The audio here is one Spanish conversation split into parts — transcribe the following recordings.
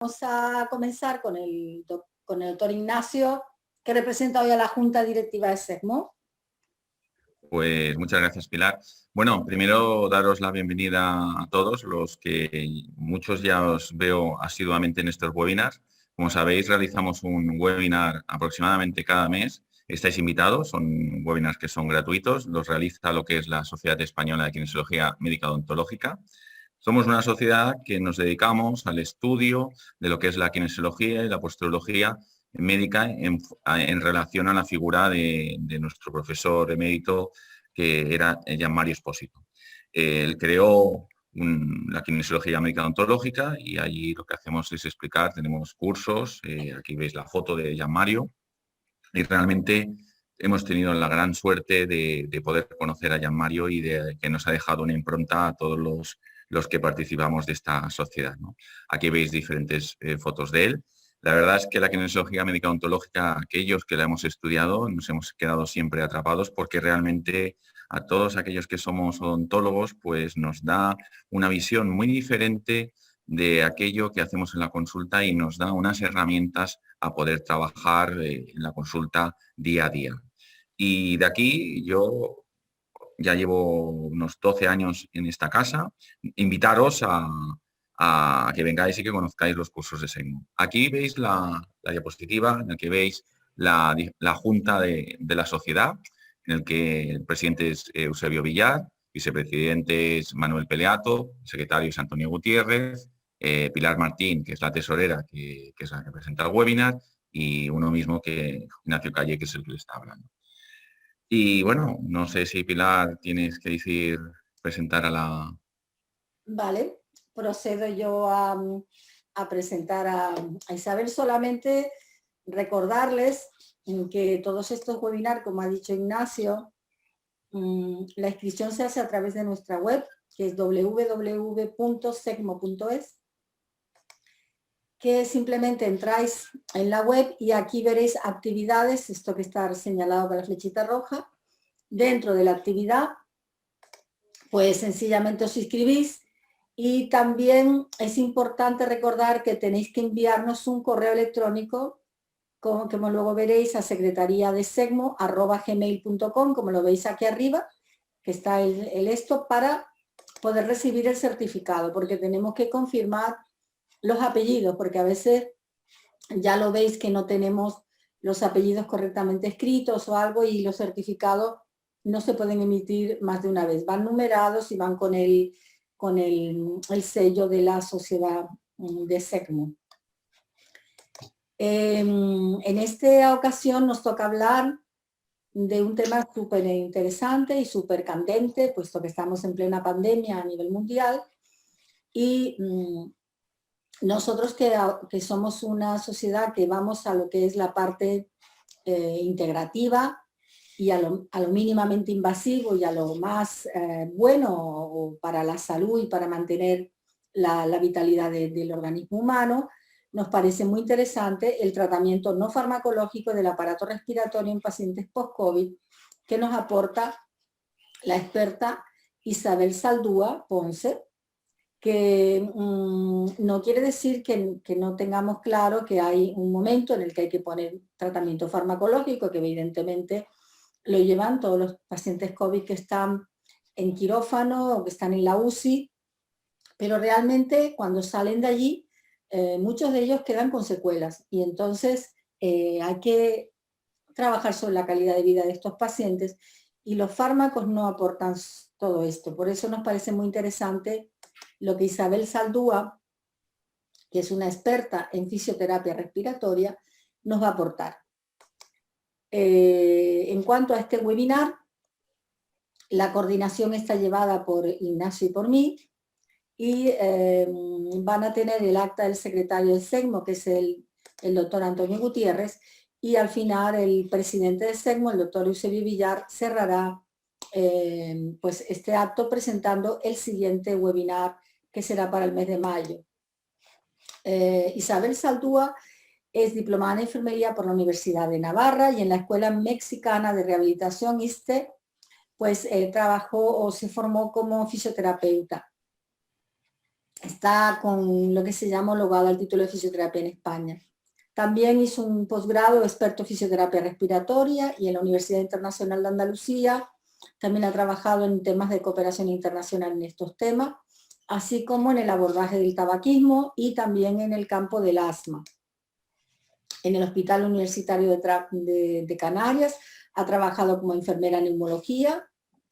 Vamos a comenzar con el doctor Ignacio, que representa hoy a la Junta Directiva de SECMO. Pues muchas gracias, Pilar. Bueno, primero daros la bienvenida a todos, los que muchos ya os veo asiduamente en estos webinars. Como sabéis, realizamos un webinar aproximadamente cada mes. Estáis invitados, son webinars que son gratuitos, los realiza lo que es la Sociedad Española de Kinesiología Médica Odontológica. Somos una sociedad que nos dedicamos al estudio de lo que es la kinesiología y la posturología médica en relación a la figura de nuestro profesor emérito, que era Gianmario Espósito. Él creó la kinesiología médica odontológica y allí lo que hacemos es explicar, tenemos cursos, aquí veis la foto de Gianmario, y realmente hemos tenido la gran suerte de poder conocer a Gianmario y de que nos ha dejado una impronta a todos los que participamos de esta sociedad, ¿no? Aquí veis diferentes fotos de él. La verdad es que la kinesiología médica odontológica, aquellos que la hemos estudiado, nos hemos quedado siempre atrapados porque realmente a todos aquellos que somos odontólogos, pues nos da una visión muy diferente de aquello que hacemos en la consulta y nos da unas herramientas a poder trabajar en la consulta día a día. Y de aquí yo ya llevo unos 12 años en esta casa. Invitaros a que vengáis y que conozcáis los cursos de SECMO. Aquí veis la diapositiva en la que veis la junta de la sociedad, en el que el presidente es Eusebio Villar, vicepresidente es Manuel Peleato, secretario es Antonio Gutiérrez, Pilar Martín, que es la tesorera, que es la que presenta el webinar, y uno mismo, que Ignacio Calle, que es el que le está hablando. Y bueno, no sé si Pilar tienes que decir, presentar a la... Vale, procedo yo a presentar a Isabel. Solamente recordarles que todos estos webinars, como ha dicho Ignacio, la inscripción se hace a través de nuestra web, que es www.secmo.es, que simplemente entráis en la web y aquí veréis actividades, esto que está señalado con la flechita roja. Dentro de la actividad, pues sencillamente os inscribís, y también es importante recordar que tenéis que enviarnos un correo electrónico, como luego veréis, a secretaria-de-secmo@gmail.com, como lo veis aquí arriba, que está el esto, para poder recibir el certificado, porque tenemos que confirmar los apellidos, porque a veces ya lo veis que no tenemos los apellidos correctamente escritos o algo, y los certificados no se pueden emitir más de una vez. Van numerados y van con el sello de la sociedad de SECMO. En esta ocasión nos toca hablar de un tema súper interesante y súper candente, puesto que estamos en plena pandemia a nivel mundial, y nosotros que somos una sociedad que vamos a lo que es la parte integrativa y a lo mínimamente invasivo y a lo más bueno para la salud y para mantener la vitalidad del organismo humano, nos parece muy interesante el tratamiento no farmacológico del aparato respiratorio en pacientes post-COVID, que nos aporta la experta Isabel Zaldúa Ponce, que no quiere decir que no tengamos claro que hay un momento en el que hay que poner tratamiento farmacológico, que evidentemente lo llevan todos los pacientes COVID que están en quirófano o que están en la UCI, pero realmente cuando salen de allí, muchos de ellos quedan con secuelas, y entonces hay que trabajar sobre la calidad de vida de estos pacientes, y los fármacos no aportan todo esto. Por eso nos parece muy interesante lo que Isabel Zaldúa, que es una experta en fisioterapia respiratoria, nos va a aportar. En cuanto a este webinar, la coordinación está llevada por Ignacio y por mí, y van a tener el acta del secretario de SECMO, que es el doctor Antonio Gutiérrez, y al final el presidente de SECMO, el doctor Eusebio Villar, cerrará pues este acto presentando el siguiente webinar, que será para el mes de mayo. Isabel Zaldúa es diplomada en enfermería por la Universidad de Navarra, y en la Escuela Mexicana de Rehabilitación ISTE, pues trabajó o se formó como fisioterapeuta. está con lo que se llama homologado al título de fisioterapia en España. También hizo un posgrado experto en fisioterapia respiratoria y en la Universidad Internacional de Andalucía. También ha trabajado en temas de cooperación internacional en estos temas, así como en el abordaje del tabaquismo y también en el campo del asma. En el Hospital Universitario de Canarias ha trabajado como enfermera en neumología.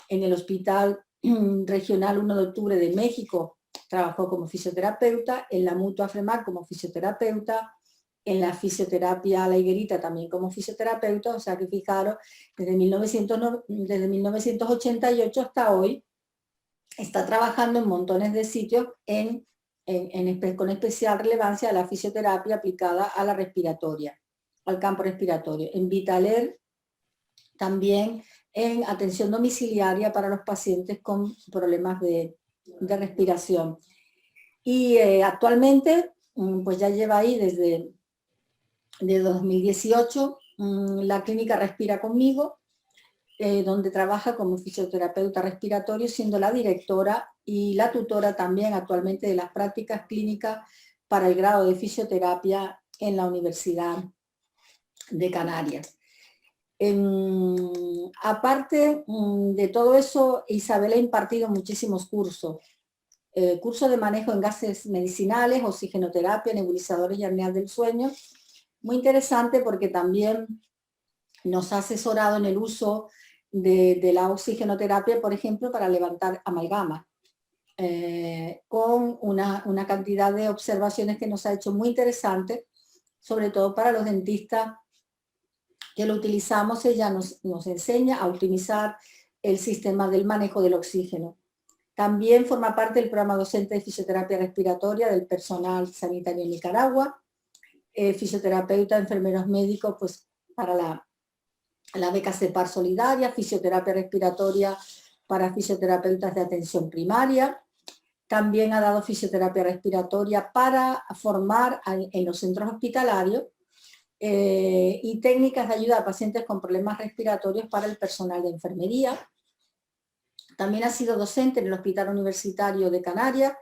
En el Hospital Regional 1 de Octubre de México trabajó como fisioterapeuta, en la Mutua FREMAC como fisioterapeuta, en la fisioterapia La Higuerita también como fisioterapeuta, o sea que fijaros, desde 1988 hasta hoy está trabajando en montones de sitios con especial relevancia a la fisioterapia aplicada a la respiratoria, al campo respiratorio. En Vitaler también en atención domiciliaria para los pacientes con problemas de respiración. Y actualmente, pues ya lleva ahí desde 2018 la clínica Respira Conmigo, donde trabaja como fisioterapeuta respiratorio, siendo la directora y la tutora también actualmente de las prácticas clínicas para el grado de fisioterapia en la Universidad de Canarias. Aparte de todo eso, Isabel ha impartido muchísimos cursos. Cursos de manejo en gases medicinales, oxigenoterapia, nebulizadores y apneas del sueño. Muy interesante porque también nos ha asesorado en el uso de la oxigenoterapia, por ejemplo, para levantar amalgama, con una cantidad de observaciones que nos ha hecho muy interesantes, sobre todo para los dentistas que lo utilizamos. Ella nos enseña a optimizar el sistema del manejo del oxígeno. También forma parte del programa docente de fisioterapia respiratoria del personal sanitario en Nicaragua, fisioterapeuta, enfermeros médicos, pues para la beca CEPAR solidaria, fisioterapia respiratoria para fisioterapeutas de atención primaria. También ha dado fisioterapia respiratoria para formar en los centros hospitalarios y técnicas de ayuda a pacientes con problemas respiratorios para el personal de enfermería. También ha sido docente en el Hospital Universitario de Canarias,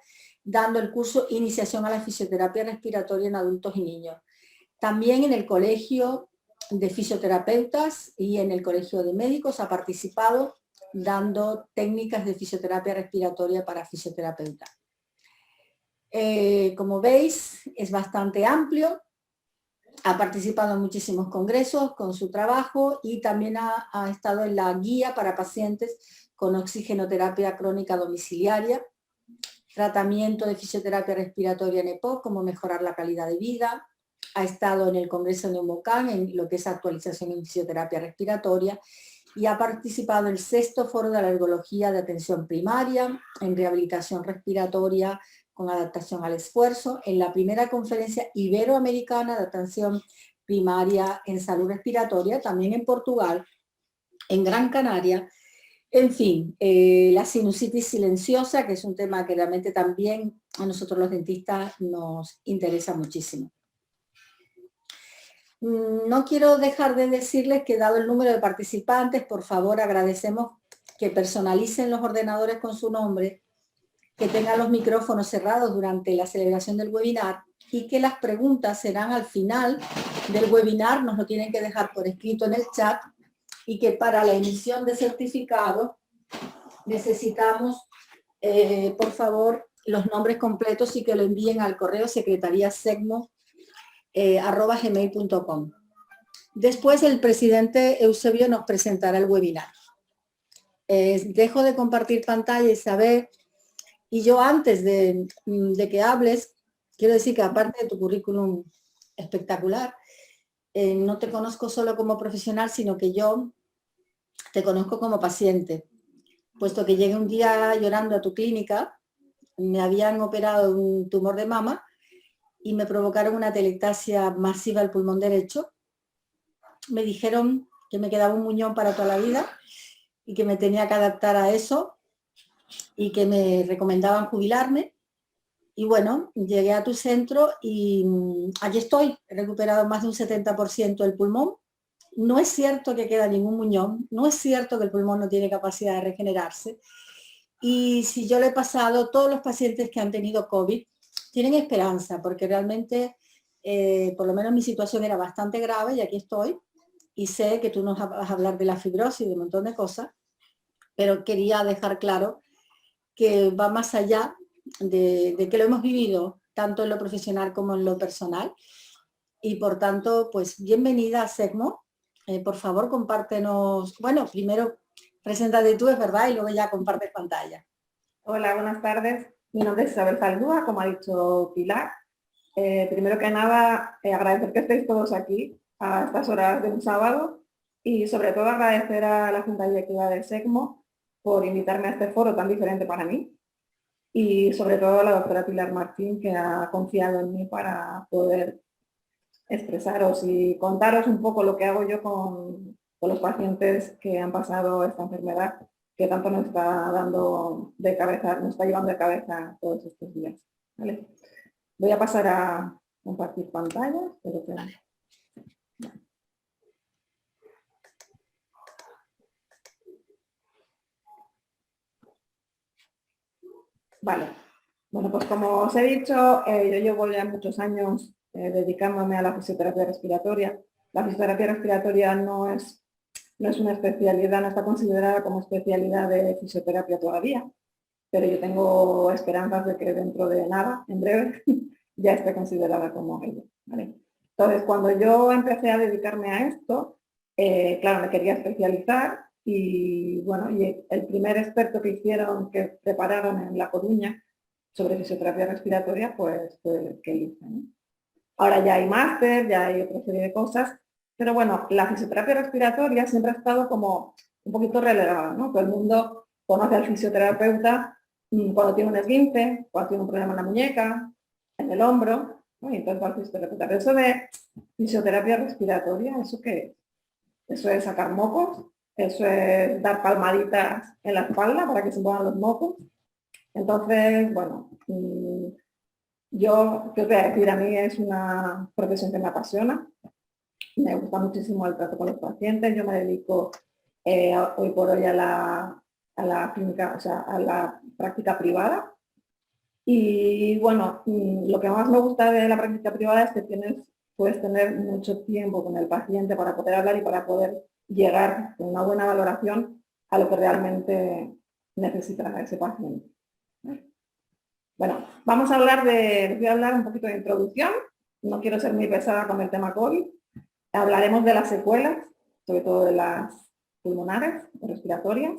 dando el curso Iniciación a la Fisioterapia Respiratoria en Adultos y Niños. También en el Colegio de Fisioterapeutas y en el Colegio de Médicos ha participado dando técnicas de fisioterapia respiratoria para fisioterapeutas. Como veis, es bastante amplio. Ha participado en muchísimos congresos con su trabajo y también ha estado en la guía para pacientes con oxigenoterapia crónica domiciliaria, tratamiento de fisioterapia respiratoria en EPOC, cómo mejorar la calidad de vida. Ha estado en el Congreso Neumocan en lo que es actualización en fisioterapia respiratoria y ha participado en el 6º Foro de Alergología de Atención Primaria, en rehabilitación respiratoria con adaptación al esfuerzo, en la primera conferencia iberoamericana de atención primaria en salud respiratoria, también en Portugal, en Gran Canaria. En fin, la sinusitis silenciosa, que es un tema que realmente también a nosotros los dentistas nos interesa muchísimo. No quiero dejar de decirles que dado el número de participantes, por favor agradecemos que personalicen los ordenadores con su nombre, que tengan los micrófonos cerrados durante la celebración del webinar y que las preguntas serán al final del webinar, nos lo tienen que dejar por escrito en el chat, y que para la emisión de certificado necesitamos, por favor, los nombres completos y que lo envíen al correo secretariasegmo@gmail.com. Después el presidente Eusebio nos presentará el webinar. Dejo de compartir pantalla, Isabel, y yo antes de que hables, quiero decir que aparte de tu currículum espectacular, no te conozco solo como profesional, sino que yo te conozco como paciente, puesto que llegué un día llorando a tu clínica, me habían operado un tumor de mama y me provocaron una atelectasia masiva al pulmón derecho. Me dijeron que me quedaba un muñón para toda la vida y que me tenía que adaptar a eso y que me recomendaban jubilarme. Y bueno, llegué a tu centro y allí estoy, he recuperado más de un 70% del pulmón. No es cierto que queda ningún muñón, no es cierto que el pulmón no tiene capacidad de regenerarse. Y si yo le he pasado, todos los pacientes que han tenido COVID tienen esperanza, porque realmente, por lo menos mi situación era bastante grave y aquí estoy. Y sé que tú nos vas a hablar de la fibrosis y de un montón de cosas, pero quería dejar claro que va más allá de que lo hemos vivido, tanto en lo profesional como en lo personal. Y por tanto, pues bienvenida a SECMO. Por favor, compártenos, bueno, primero preséntate tú, es verdad, y luego ya compartes pantalla. Hola, buenas tardes. Mi nombre es Isabel Zaldúa, como ha dicho Pilar. Primero que nada, agradecer que estéis todos aquí a estas horas de un sábado y sobre todo agradecer a la Junta Directiva de SECMO por invitarme a este foro tan diferente para mí y sobre todo a la doctora Pilar Martín, que ha confiado en mí para poder expresaros y contaros un poco lo que hago yo con los pacientes que han pasado esta enfermedad que tanto nos está dando de cabeza, nos está llevando de cabeza todos estos días. ¿Vale? Voy a pasar a compartir pantalla. Espero que... Vale. Bueno, pues como os he dicho, yo llevo ya muchos años dedicándome a la fisioterapia respiratoria. La fisioterapia respiratoria no es una especialidad, no está considerada como especialidad de fisioterapia todavía, pero yo tengo esperanzas de que dentro de nada, en breve, ya esté considerada como ello. ¿Vale? Entonces, cuando yo empecé a dedicarme a esto, claro, me quería especializar y bueno, y el primer experto que hicieron, que prepararon en La Coruña sobre fisioterapia respiratoria, pues fue el que hice, ¿no? Ahora ya hay máster, ya hay otra serie de cosas, pero bueno, la fisioterapia respiratoria siempre ha estado como un poquito relegada, ¿no? Todo el mundo conoce al fisioterapeuta cuando tiene un esguince, cuando tiene un problema en la muñeca, en el hombro, ¿no? Y entonces va al fisioterapeuta. Pero eso de fisioterapia respiratoria, ¿eso qué es? Eso es sacar mocos, eso es dar palmaditas en la espalda para que se muevan los mocos. Entonces, bueno, yo, ¿qué os voy a decir? A mí es una profesión que me apasiona, me gusta muchísimo el trato con los pacientes, yo me dedico hoy por hoy a la clínica, o sea, a la práctica privada. Y bueno, lo que más me gusta de la práctica privada es que puedes tener mucho tiempo con el paciente para poder hablar y para poder llegar con una buena valoración a lo que realmente necesita ese paciente. Bueno, les voy a hablar un poquito de introducción, no quiero ser muy pesada con el tema COVID, hablaremos de las secuelas, sobre todo de las pulmonares o respiratorias,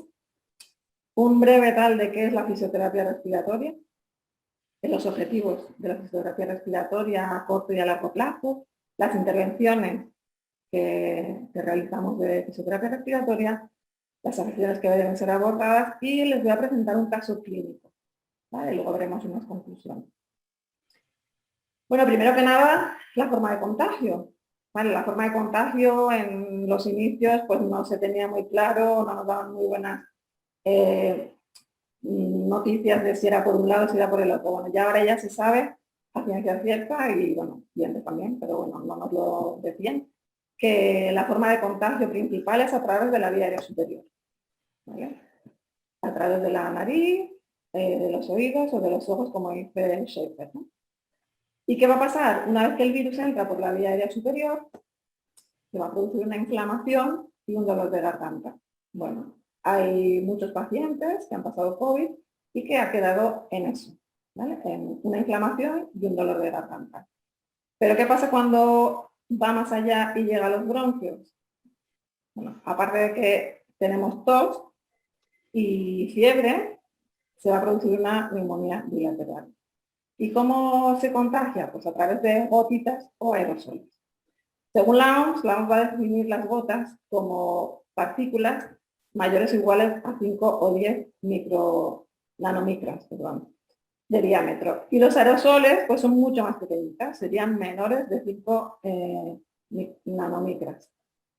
un breve tal de qué es la fisioterapia respiratoria, de los objetivos de la fisioterapia respiratoria a corto y a largo plazo, las intervenciones que realizamos de fisioterapia respiratoria, las afecciones que deben ser abordadas y les voy a presentar un caso clínico. ¿Vale? Luego veremos unas conclusiones. Bueno, primero que nada, la forma de contagio. ¿Vale? La forma de contagio en los inicios pues no se tenía muy claro, no nos daban muy buenas noticias de si era por un lado o si era por el otro. Bueno, ya ahora ya se sabe a ciencia cierta y bueno, dientes también, pero bueno, no nos lo decían, que la forma de contagio principal es a través de la vía aérea superior. ¿Vale? A través de la nariz, de los oídos o de los ojos, como dice Schaefer, ¿no? ¿Y qué va a pasar? Una vez que el virus entra por la vía aérea superior, se va a producir una inflamación y un dolor de garganta. Bueno, hay muchos pacientes que han pasado COVID y que ha quedado en eso, ¿vale? En una inflamación y un dolor de garganta. Pero ¿qué pasa cuando va más allá y llega a los bronquios? Bueno, aparte de que tenemos tos y fiebre, se va a producir una neumonía bilateral. ¿Y cómo se contagia? Pues a través de gotitas o aerosoles. Según la OMS va a definir las gotas como partículas mayores o iguales a 5 o 10 nanomicras de diámetro. Y los aerosoles pues son mucho más pequeñitas, serían menores de 5 nanomicras.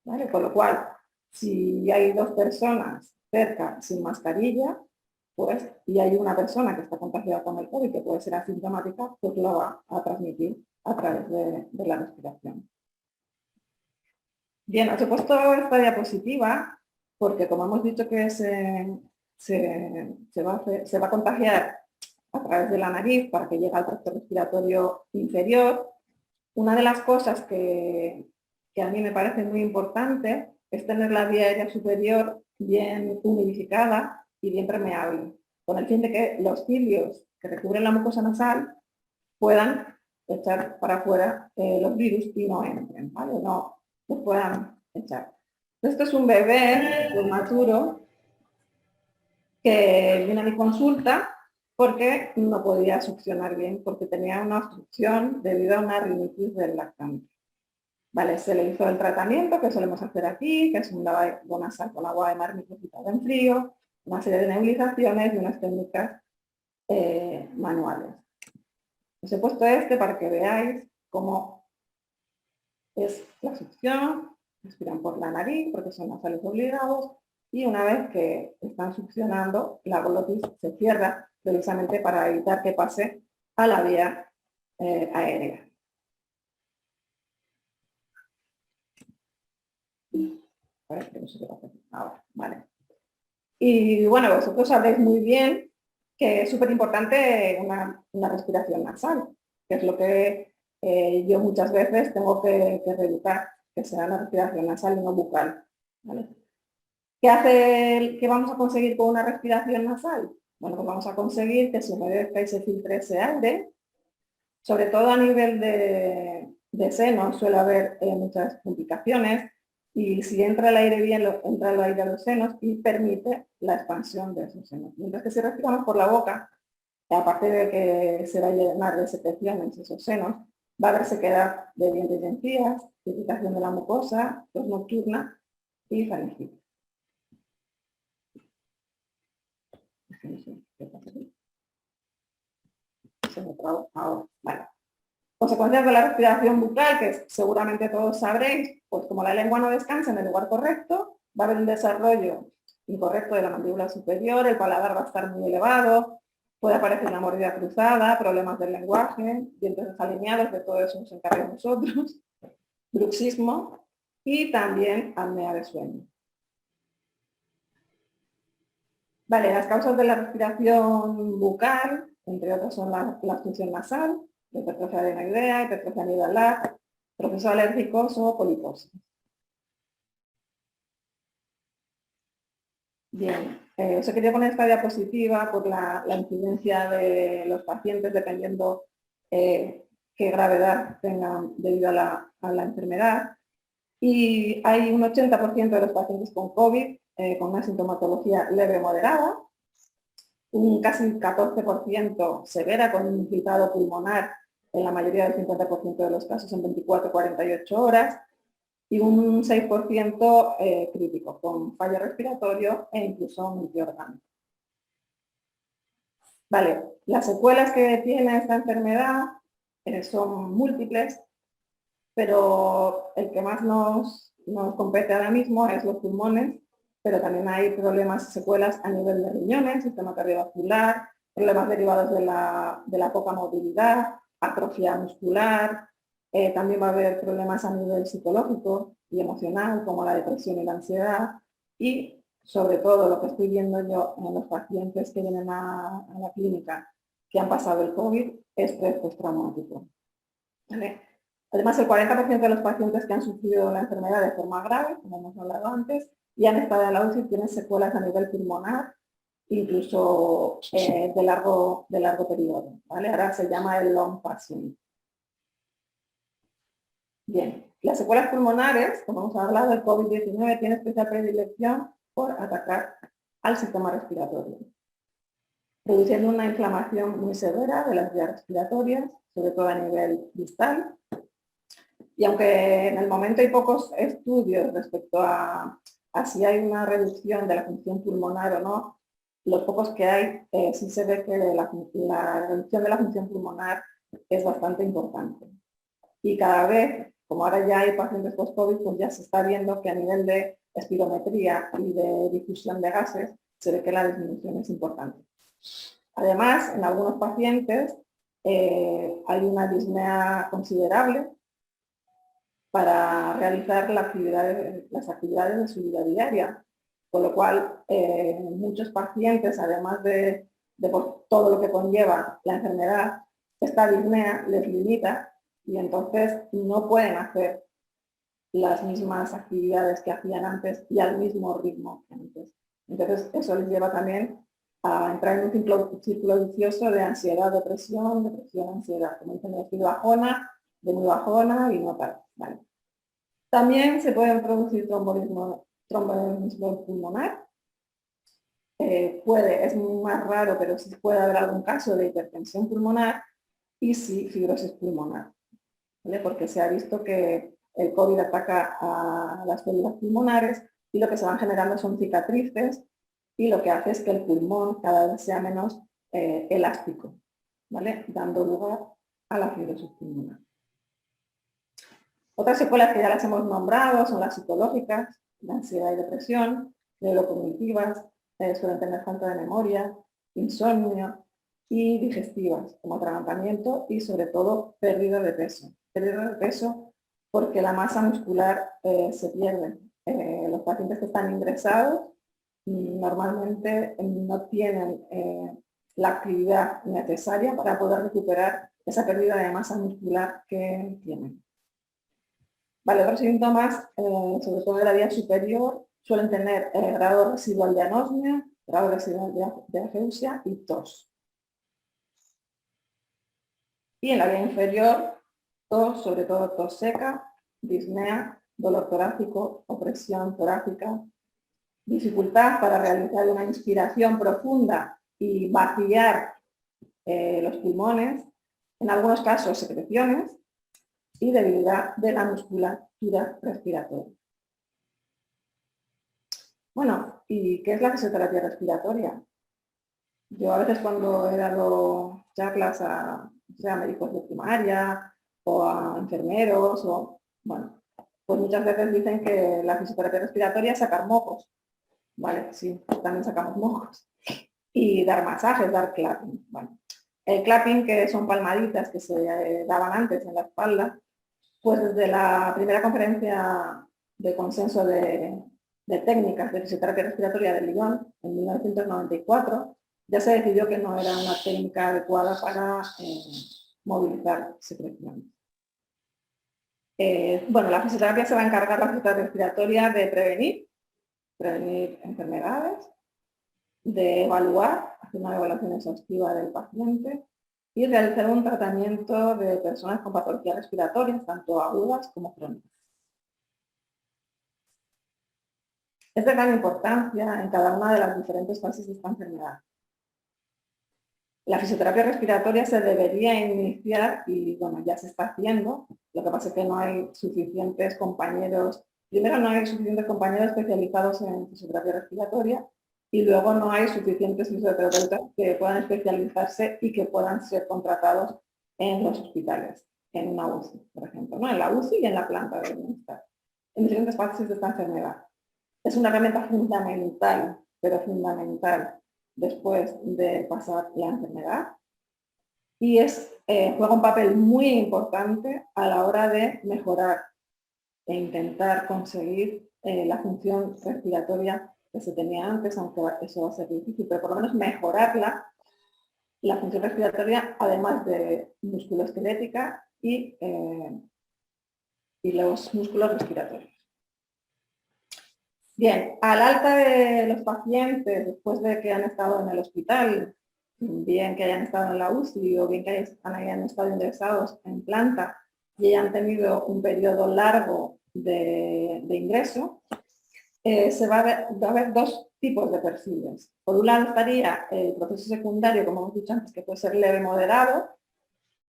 ¿Vale? Con lo cual, si hay dos personas cerca sin mascarilla, pues, y hay una persona que está contagiada con el COVID, que puede ser asintomática, pues lo va a transmitir a través de la respiración. Bien, os he puesto esta diapositiva porque, como hemos dicho que es se va a contagiar a través de la nariz para que llegue al tracto respiratorio inferior. Una de las cosas que a mí me parece muy importante es tener la vía aérea superior bien humidificada y bien permeable, con el fin de que los cilios que recubren la mucosa nasal puedan echar para afuera los virus y no entren, ¿vale? No los puedan echar. Esto es un bebé prematuro que viene a mi consulta porque no podía succionar bien, porque tenía una obstrucción debido a una rinitis del lactante. Vale, se le hizo el tratamiento que solemos hacer aquí, que es un lavado nasal con agua de mar microfiltrada en frío, una serie de nebulizaciones y unas técnicas manuales. Os he puesto este para que veáis cómo es la succión. Respiran por la nariz porque son nasales obligados y una vez que están succionando, la glotis se cierra precisamente para evitar que pase a la vía aérea. Ahora, vale. Y bueno, vosotros sabéis muy bien que es súper importante una respiración nasal, que es lo que yo muchas veces tengo que reeducar, que sea la respiración nasal y no bucal. ¿Vale? ¿Qué vamos a conseguir con una respiración nasal? Bueno, pues vamos a conseguir que se humedezca y se filtre ese aire, sobre todo a nivel de seno suele haber muchas complicaciones, y si entra el aire bien, entra el aire a los senos y permite la expansión de esos senos. Mientras que si respiramos por la boca, aparte de que se va a llenar de secreciones esos senos, va a haber sequedad de dientes y encías, irritación de la mucosa, tos nocturna y faringitis. Se me trabó ahora. Vale. Consecuencias de la respiración bucal, que seguramente todos sabréis, pues como la lengua no descansa en el lugar correcto, va a haber un desarrollo incorrecto de la mandíbula superior, el paladar va a estar muy elevado, puede aparecer una mordida cruzada, problemas del lenguaje, dientes desalineados, de todo eso nos encargamos nosotros, bruxismo y también apnea de sueño. Vale, las causas de la respiración bucal, entre otras, son la obstrucción nasal, hipertrofia adenoidea, hipertrofia amidalar, proceso alérgicos o poliposis. Bien, os he querido poner esta diapositiva por la incidencia de los pacientes dependiendo qué gravedad tengan debido a la enfermedad. Y hay un 80% de los pacientes con COVID con una sintomatología leve o moderada, un casi 14% severa con un infiltrado pulmonar en la mayoría del 50% de los casos en 24-48 horas y un 6% crítico con fallo respiratorio e incluso multiorgánico. Vale, las secuelas que tiene esta enfermedad son múltiples, pero el que más nos compete ahora mismo es los pulmones, pero también hay problemas y secuelas a nivel de riñones, sistema cardiovascular, problemas derivados de la poca movilidad, atrofia muscular, también va a haber problemas a nivel psicológico y emocional, como la depresión y la ansiedad, y sobre todo lo que estoy viendo yo en los pacientes que vienen a la clínica que han pasado el COVID, es estrés postraumático. ¿Vale? Además, el 40% de los pacientes que han sufrido la enfermedad de forma grave, como hemos hablado antes, y han estado en la UCI tienen secuelas a nivel pulmonar, incluso de largo periodo. ¿Vale? Ahora se llama el long passing. Bien, las secuelas pulmonares, como hemos hablado, el COVID-19 tiene especial predilección por atacar al sistema respiratorio, produciendo una inflamación muy severa de las vías respiratorias, sobre todo a nivel distal. Y aunque en el momento hay pocos estudios respecto a si hay una reducción de la función pulmonar o no, los pocos que hay sí se ve que la reducción de la función pulmonar es bastante importante. Y cada vez, como ahora ya hay pacientes post-COVID, pues ya se está viendo que a nivel de espirometría y de difusión de gases se ve que la disminución es importante. Además, en algunos pacientes hay una disnea considerable para realizar las actividades de su vida diaria. Con lo cual, muchos pacientes, además de por todo lo que conlleva la enfermedad, esta disnea les limita y entonces no pueden hacer las mismas actividades que hacían antes y al mismo ritmo que antes. Entonces, eso les lleva también a entrar en un círculo vicioso de ansiedad, depresión, ansiedad. Como dicen, de bajona, de muy bajona y no tal. Vale. También se puede producir tromboembolismo pulmonar. Es más raro, pero sí puede haber algún caso de hipertensión pulmonar y sí fibrosis pulmonar, ¿vale? Porque se ha visto que el COVID ataca a las células pulmonares y lo que se van generando son cicatrices y lo que hace es que el pulmón cada vez sea menos elástico, ¿vale? Dando lugar a la fibrosis pulmonar. Otras secuelas que ya las hemos nombrado son las psicológicas, la ansiedad y depresión, neurocognitivas, suelen tener falta de memoria, insomnio, y digestivas, como atragantamiento y sobre todo pérdida de peso. Pérdida de peso porque la masa muscular se pierde. Los pacientes que están ingresados normalmente no tienen la actividad necesaria para poder recuperar esa pérdida de masa muscular que tienen. Vale, otros síntomas, sobre todo de la vía superior, suelen tener grado residual de anosmia, grado residual de ageusia y tos. Y en la vía inferior, tos, sobre todo tos seca, disnea, dolor torácico, opresión torácica, dificultad para realizar una inspiración profunda y vaciar los pulmones, en algunos casos secreciones, y debilidad de la musculatura respiratoria. Bueno, ¿y qué es la fisioterapia respiratoria? Yo a veces cuando he dado charlas a médicos de primaria o a enfermeros, bueno, pues muchas veces dicen que la fisioterapia respiratoria es sacar mocos. Vale, sí, también sacamos mocos. Y dar masajes, dar clapping. Bueno, el clapping, que son palmaditas que se daban antes en la espalda, pues desde la primera conferencia de consenso de técnicas de fisioterapia respiratoria de Lyon en 1994, ya se decidió que no era una técnica adecuada para movilizar secreciones. Bueno, la fisioterapia se va a encargar, la fisioterapia respiratoria, de prevenir enfermedades, de evaluar, hacer una evaluación exhaustiva del paciente y realizar un tratamiento de personas con patologías respiratorias, tanto agudas como crónicas. Es de gran importancia en cada una de las diferentes fases de esta enfermedad. La fisioterapia respiratoria se debería iniciar y bueno, ya se está haciendo. Lo que pasa es que no hay suficientes compañeros. Primero, no hay suficientes compañeros especializados en fisioterapia respiratoria y luego no hay suficientes fisioterapeutas que puedan especializarse y que puedan ser contratados en los hospitales, en una UCI, por ejemplo, ¿no? En la UCI y en la planta de bienestar, en diferentes fases de esta enfermedad. Es una herramienta fundamental, pero fundamental, después de pasar la enfermedad y juega un papel muy importante a la hora de mejorar e intentar conseguir la función respiratoria que se tenía antes, aunque eso va a ser difícil, pero por lo menos mejorarla, la función respiratoria, además de musculoesquelética y los músculos respiratorios. Bien, al alta de los pacientes, después de que han estado en el hospital, bien que hayan estado en la UCI o bien que hayan estado ingresados en planta y hayan tenido un periodo largo de ingreso, va a haber dos tipos de perfiles. Por un lado estaría el proceso secundario, como hemos dicho antes, que puede ser leve moderado,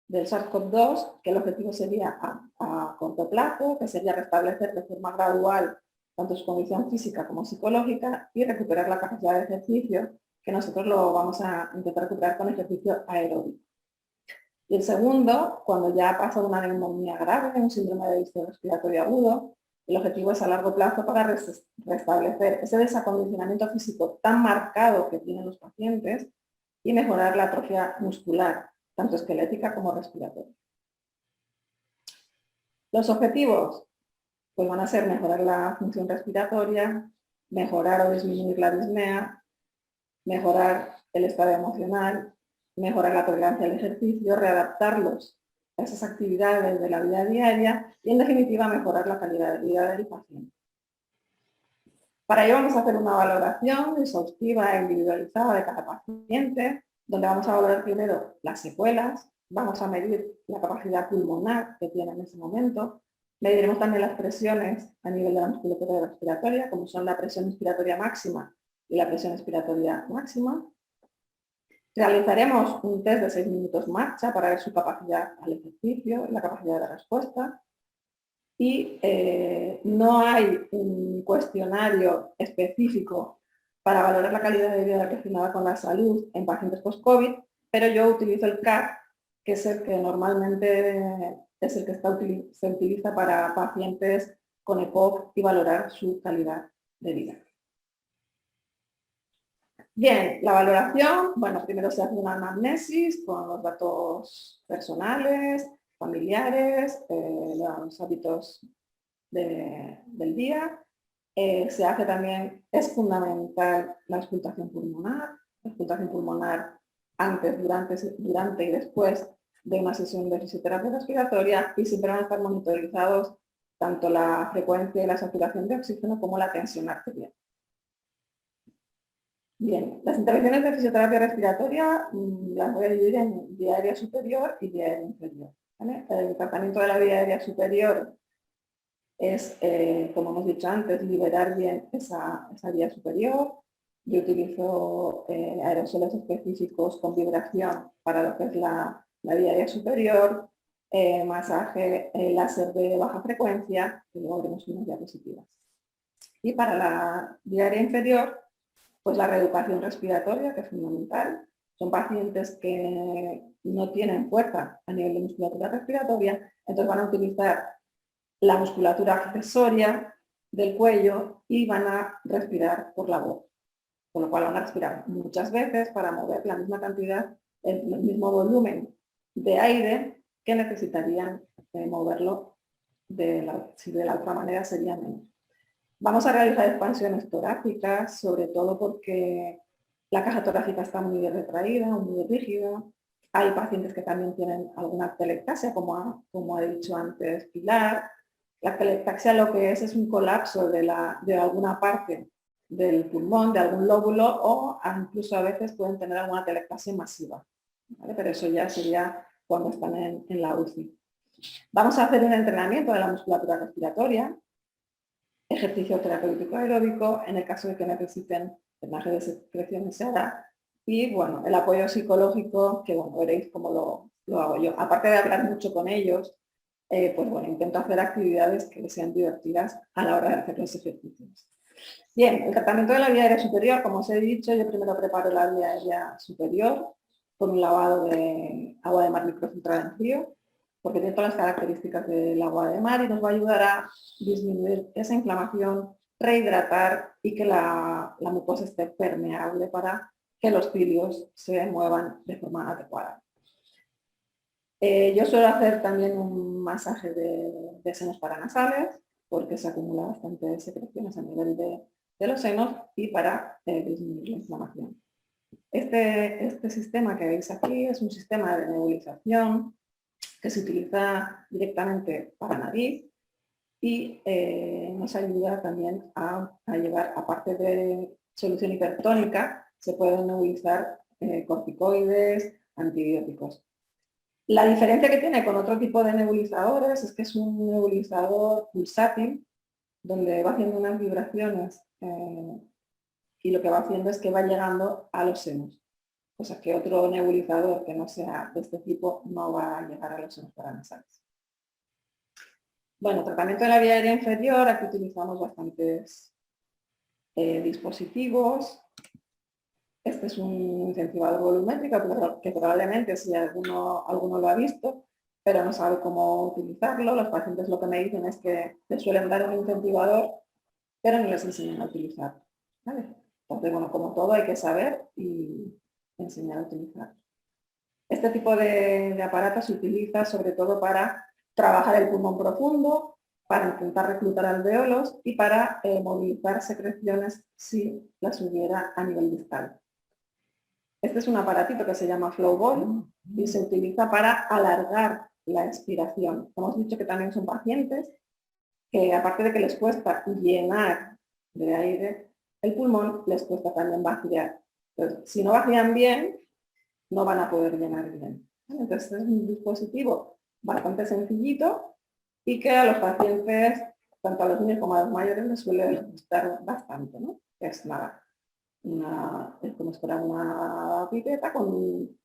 del SARS-CoV-2, que el objetivo sería a corto plazo, que sería restablecer de forma gradual tanto su condición física como psicológica y recuperar la capacidad de ejercicio, que nosotros lo vamos a intentar recuperar con ejercicio aeróbico. Y el segundo, cuando ya ha pasado una neumonía grave, un síndrome de distrés respiratorio agudo, el objetivo es a largo plazo para restablecer ese desacondicionamiento físico tan marcado que tienen los pacientes y mejorar la atrofia muscular, tanto esquelética como respiratoria. Los objetivos pues van a ser mejorar la función respiratoria, mejorar o disminuir la disnea, mejorar el estado emocional, mejorar la tolerancia al ejercicio, readaptarlos a esas actividades de la vida diaria y, en definitiva, mejorar la calidad de vida del paciente. Para ello vamos a hacer una valoración exhaustiva e individualizada de cada paciente, donde vamos a valorar primero las secuelas, vamos a medir la capacidad pulmonar que tiene en ese momento, mediremos también las presiones a nivel de la musculatura respiratoria, como son la presión inspiratoria máxima y la presión expiratoria máxima. Realizaremos un test de 6 minutos marcha para ver su capacidad al ejercicio y la capacidad de respuesta. Y no hay un cuestionario específico para valorar la calidad de vida relacionada con la salud en pacientes post-COVID, pero yo utilizo el CAT, que es el que normalmente es el que se utiliza para pacientes con EPOC y valorar su calidad de vida. Bien, la valoración, bueno, primero se hace una anamnesis con los datos personales, familiares, los hábitos del día. Se hace también, es fundamental la auscultación pulmonar antes, durante y después de una sesión de fisioterapia respiratoria, y siempre van a estar monitorizados tanto la frecuencia y la saturación de oxígeno como la tensión arterial. Bien, las intervenciones de fisioterapia respiratoria las voy a dividir en vía aérea superior y vía aérea inferior, ¿vale? El tratamiento de la vía aérea superior es, como hemos dicho antes, liberar bien esa vía superior. Yo utilizo aerosoles específicos con vibración para lo que es la vía aérea superior, masaje láser de baja frecuencia, y luego veremos unas diapositivas. Y para la vía aérea inferior, pues la reeducación respiratoria, que es fundamental. Son pacientes que no tienen fuerza a nivel de musculatura respiratoria, entonces van a utilizar la musculatura accesoria del cuello y van a respirar por la voz. Con lo cual van a respirar muchas veces para mover la misma cantidad, el mismo volumen de aire que necesitarían moverlo si de la otra manera sería menos. Vamos a realizar expansiones torácicas, sobre todo porque la caja torácica está muy retraída, muy rígida. Hay pacientes que también tienen alguna atelectasia, como ha dicho antes Pilar. La atelectasia lo que es un colapso de alguna parte del pulmón, de algún lóbulo, o incluso a veces pueden tener alguna atelectasia masiva, ¿vale? Pero eso ya sería cuando están en la UCI. Vamos a hacer un entrenamiento de la musculatura respiratoria, ejercicio terapéutico aeróbico, en el caso de que necesiten drenaje de secreciones se hará, y bueno, el apoyo psicológico, que bueno, veréis cómo lo hago yo. Aparte de hablar mucho con ellos, pues bueno, intento hacer actividades que sean divertidas a la hora de hacer los ejercicios. Bien, el tratamiento de la vía aérea superior, como os he dicho, yo primero preparo la vía aérea superior con un lavado de agua de mar microfiltrada en frío, porque tiene todas las características del agua de mar y nos va a ayudar a disminuir esa inflamación, rehidratar y que la mucosa esté permeable para que los cilios se muevan de forma adecuada. Yo suelo hacer también un masaje de senos paranasales, porque se acumula bastante secreciones a nivel de los senos y para disminuir la inflamación. Este sistema que veis aquí es un sistema de nebulización que se utiliza directamente para nariz y nos ayuda también a llevar, aparte de solución hipertónica, se pueden nebulizar corticoides, antibióticos. La diferencia que tiene con otro tipo de nebulizadores es que es un nebulizador pulsátil, donde va haciendo unas vibraciones y lo que va haciendo es que va llegando a los senos. O sea que otro nebulizador que no sea de este tipo no va a llegar a los senos paranasales. Bueno, tratamiento de la vía aérea inferior, aquí utilizamos bastantes dispositivos. Este es un incentivador volumétrico que probablemente si alguno lo ha visto, pero no sabe cómo utilizarlo. Los pacientes lo que me dicen es que les suelen dar un incentivador, pero no les enseñan a utilizarlo, ¿vale? Entonces, bueno, como todo hay que saber y enseñar a utilizar. Este tipo de aparato se utiliza sobre todo para trabajar el pulmón profundo, para intentar reclutar alveolos y para movilizar secreciones si las hubiera a nivel distal. Este es un aparatito que se llama Flow Ball y se utiliza para alargar la expiración. Hemos dicho que también son pacientes que, aparte de que les cuesta llenar de aire el pulmón, les cuesta también vaciar. Entonces, si no vacían bien, no van a poder llenar bien. Entonces es un dispositivo bastante sencillito y que a los pacientes, tanto a los niños como a los mayores, les suele gustar bastante, ¿no? Es nada, es como si fuera una pipeta con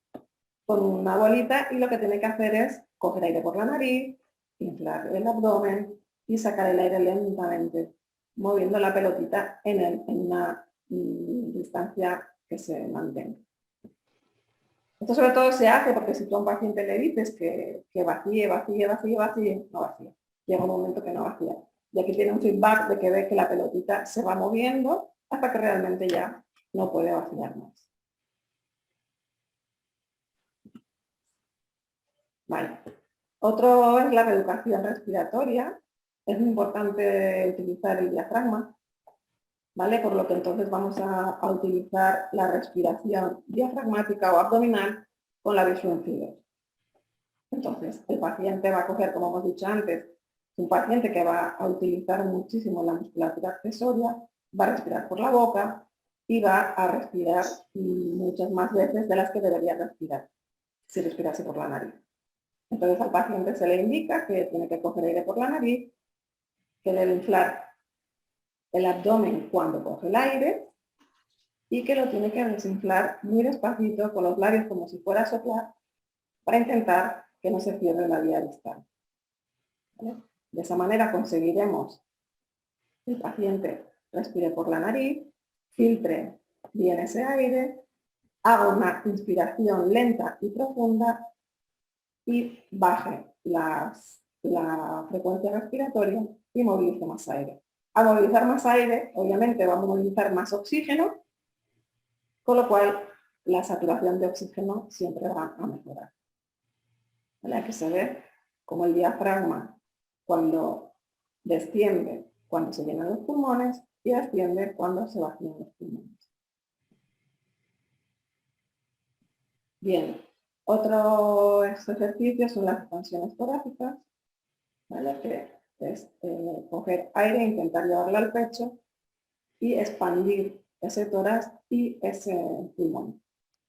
una bolita, y lo que tiene que hacer es coger aire por la nariz, inflar el abdomen y sacar el aire lentamente, moviendo la pelotita en una distancia que se mantenga. Esto sobre todo se hace porque si tú a un paciente le dices que vacíe, no vacía. Llega un momento que no vacía. Y aquí tiene un feedback de que ve que la pelotita se va moviendo hasta que realmente ya no puede vaciar más. Vale. Otro es la reeducación respiratoria. Es muy importante utilizar el diafragma, ¿vale? Por lo que entonces vamos a utilizar la respiración diafragmática o abdominal con labios fruncidos. Entonces, el paciente va a coger, como hemos dicho antes, un paciente que va a utilizar muchísimo la musculatura accesoria, va a respirar por la boca y va a respirar muchas más veces de las que debería respirar si respirase por la nariz. Entonces al paciente se le indica que tiene que coger aire por la nariz, que debe inflar el abdomen cuando coge el aire y que lo tiene que desinflar muy despacito con los labios como si fuera a soplar para intentar que no se cierre la vía distal. ¿Vale? De esa manera conseguiremos que el paciente respire por la nariz, filtre bien ese aire, haga una inspiración lenta y profunda y baje la frecuencia respiratoria y movilice más aire. Al movilizar más aire, obviamente va a movilizar más oxígeno, con lo cual la saturación de oxígeno siempre va a mejorar. ¿Vale? Aquí se ve como el diafragma, cuando desciende, cuando se llenan los pulmones, y asciende cuando se vacían los pulmones. Bien, otros ejercicios son las expansiones torácicas, ¿vale? Que es coger aire e intentar llevarlo al pecho y expandir ese tórax y ese pulmón.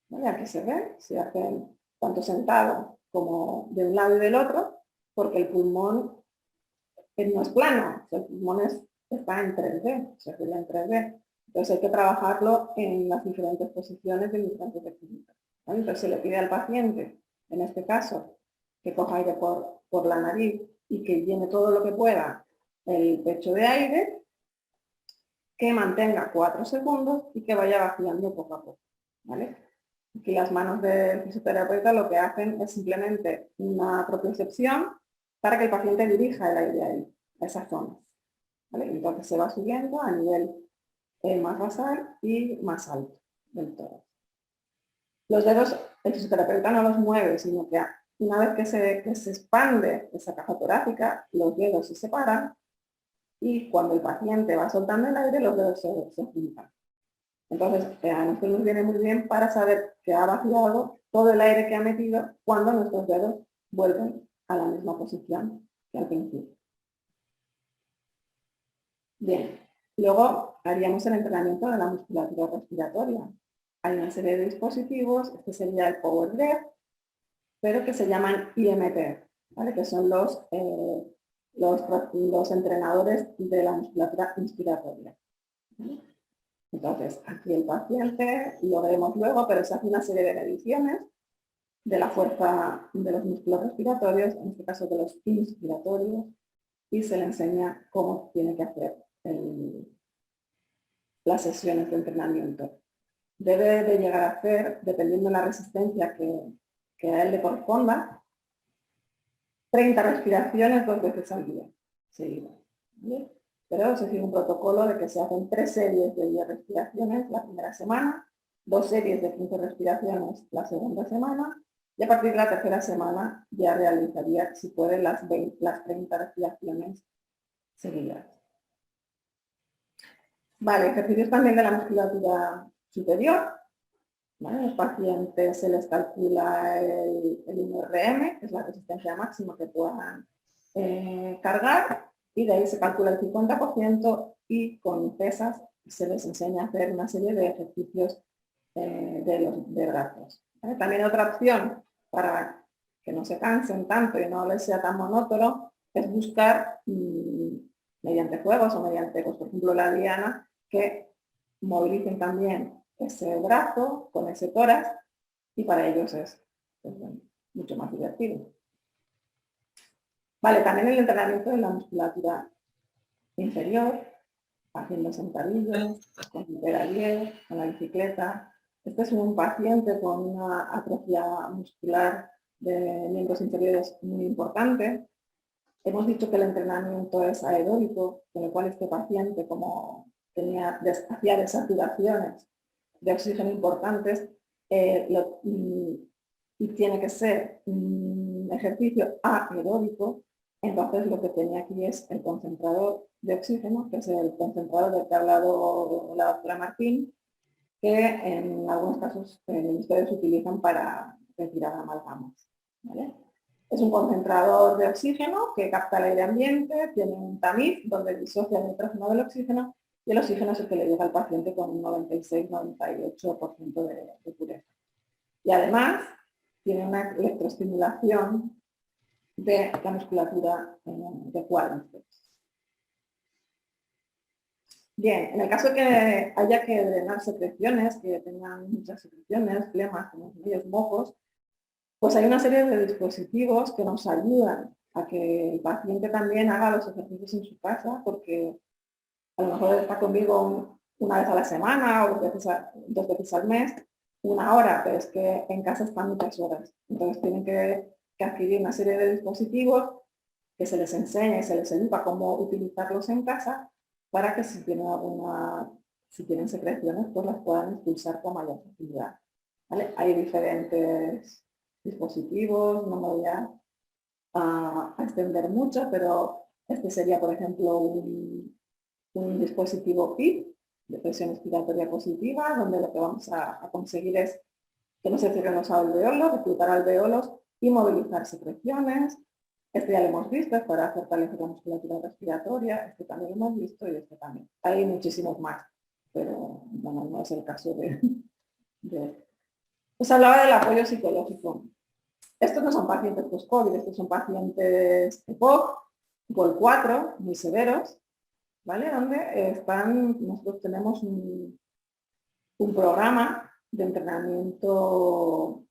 ¿Vale? Aquí se ve, se hacen tanto sentado como de un lado y del otro, porque el pulmón no es plano, el pulmón está en 3D, se arregla en 3D. Entonces hay que trabajarlo en las diferentes posiciones de diferentes equilibrios. ¿Vale? Entonces se le pide al paciente, en este caso, que coja aire por la nariz y que llene todo lo que pueda el pecho de aire, que mantenga 4 segundos y que vaya vaciando poco a poco. ¿Vale? Aquí las manos del fisioterapeuta lo que hacen es simplemente una propiocepción para que el paciente dirija el aire ahí, a esas zonas. ¿Vale? Entonces se va subiendo a nivel más basal y más alto del tórax. Los dedos, el fisioterapeuta no los mueve, sino que una vez que se expande esa caja torácica, los dedos se separan y cuando el paciente va soltando el aire, los dedos se juntan. Entonces, a nosotros nos viene muy bien para saber que ha vaciado todo el aire que ha metido cuando nuestros dedos vuelven a la misma posición que al principio. Bien, luego haríamos el entrenamiento de la musculatura respiratoria. Hay una serie de dispositivos, este sería el Power Breath, pero que se llaman IMT, ¿vale? Que son los entrenadores de la musculatura inspiratoria. ¿Vale? Entonces, aquí el paciente, lo veremos luego, pero se hace una serie de mediciones de la fuerza de los músculos respiratorios, en este caso de los inspiratorios, y se le enseña cómo tiene que hacer las sesiones de entrenamiento. Debe de llegar a hacer, dependiendo de la resistencia que a él le corresponda, 30 respiraciones 2 veces al día, seguidas. ¿Vale? Pero se sigue un protocolo de que se hacen 3 series de 10 respiraciones la primera semana, 2 series de 15 respiraciones la segunda semana, y a partir de la tercera semana ya realizaría, si puede, las 30 respiraciones seguidas. Vale, ejercicios también de la musculatura superior. ¿Vale? Los pacientes se les calcula el 1RM, que es la resistencia máxima que puedan cargar, y de ahí se calcula el 50% y con pesas se les enseña a hacer una serie de ejercicios de brazos. ¿Vale? También otra opción para que no se cansen tanto y no les sea tan monótono es buscar mediante juegos o mediante, pues, por ejemplo, la diana, que movilicen también ese brazo con ese tórax y para ellos es bueno, mucho más divertido. Vale, también el entrenamiento de la musculatura inferior, haciendo sentadillas, con el pedalier, con la bicicleta. Este es un paciente con una atrofia muscular de miembros inferiores muy importante. Hemos dicho que el entrenamiento es aeróbico, con lo cual este paciente, como hacía desaturaciones de oxígeno importantes, y tiene que ser un ejercicio aeróbico, entonces lo que tenía aquí es el concentrador de oxígeno, que es el concentrador del que ha hablado la doctora Martín, que en algunos casos ustedes utilizan para retirar amalgamas. ¿Vale? Es un concentrador de oxígeno que capta el aire ambiente, tiene un tamiz donde disocia el nitrógeno del oxígeno y el oxígeno es el que le llega al paciente con un 96-98% de pureza. Y además tiene una electroestimulación de la musculatura de cuádriceps. Bien, en el caso que haya que drenar secreciones, que tengan muchas secreciones, flemas, como ellos mocos, pues hay una serie de dispositivos que nos ayudan a que el paciente también haga los ejercicios en su casa, porque a lo mejor está conmigo una vez a la semana o dos veces al mes, una hora, pero es que en casa están muchas horas. Entonces tienen que adquirir una serie de dispositivos que se les enseña y se les educa cómo utilizarlos en casa para que si tienen secreciones, pues las puedan expulsar con mayor facilidad. ¿Vale? Hay diferentes dispositivos, no me voy a extender mucho, pero este sería, por ejemplo, un dispositivo PIP, de presión expiratoria positiva, donde lo que vamos a conseguir es que no se cierren los alveolos, reclutar alveolos y movilizar secreciones. Este ya lo hemos visto, es para fortalecer la musculatura respiratoria, este también lo hemos visto y este también. Hay muchísimos más, pero bueno, no es el caso de... Pues hablaba del apoyo psicológico. Estos no son pacientes post-COVID, estos son pacientes EPOC, GOL 4, muy severos, ¿vale? Donde nosotros tenemos un programa de entrenamiento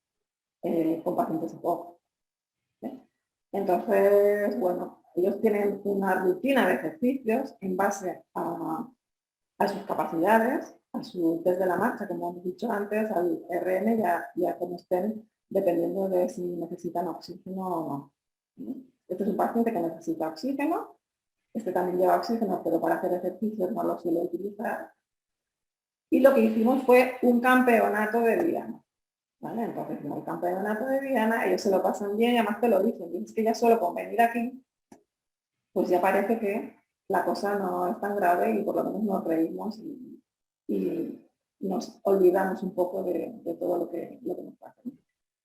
con pacientes EPOC. ¿Sí? Entonces, bueno, ellos tienen una rutina de ejercicios en base a sus capacidades, a su test de la marcha, como hemos dicho antes, al RM y a cómo estén, dependiendo de si necesitan oxígeno o no. Este es un paciente que necesita oxígeno, este también lleva oxígeno, pero para hacer ejercicios no lo suele utilizar. Y lo que hicimos fue un campeonato de diana. ¿Vale? Entonces, en el campeonato de diana, ellos se lo pasan bien y además te lo dicen. Y es que ya solo con venir aquí, pues ya parece que la cosa no es tan grave y por lo menos nos reímos y nos olvidamos un poco de todo lo que nos pasa.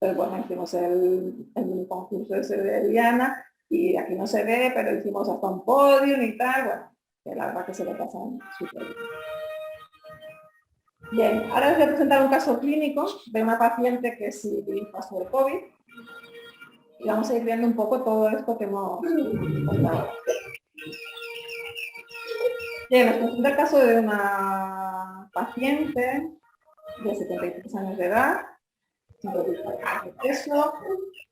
Entonces, bueno, hicimos el mini concurso ese de diana y aquí no se ve, pero hicimos hasta un podio y tal, bueno, que la verdad que se lo pasan súper bien. Bien, ahora les voy a presentar un caso clínico de una paciente que sí pasó el COVID y vamos a ir viendo un poco todo esto que hemos contado. Bien, nos presenta el caso de una paciente de 73 años de edad, 53 de peso,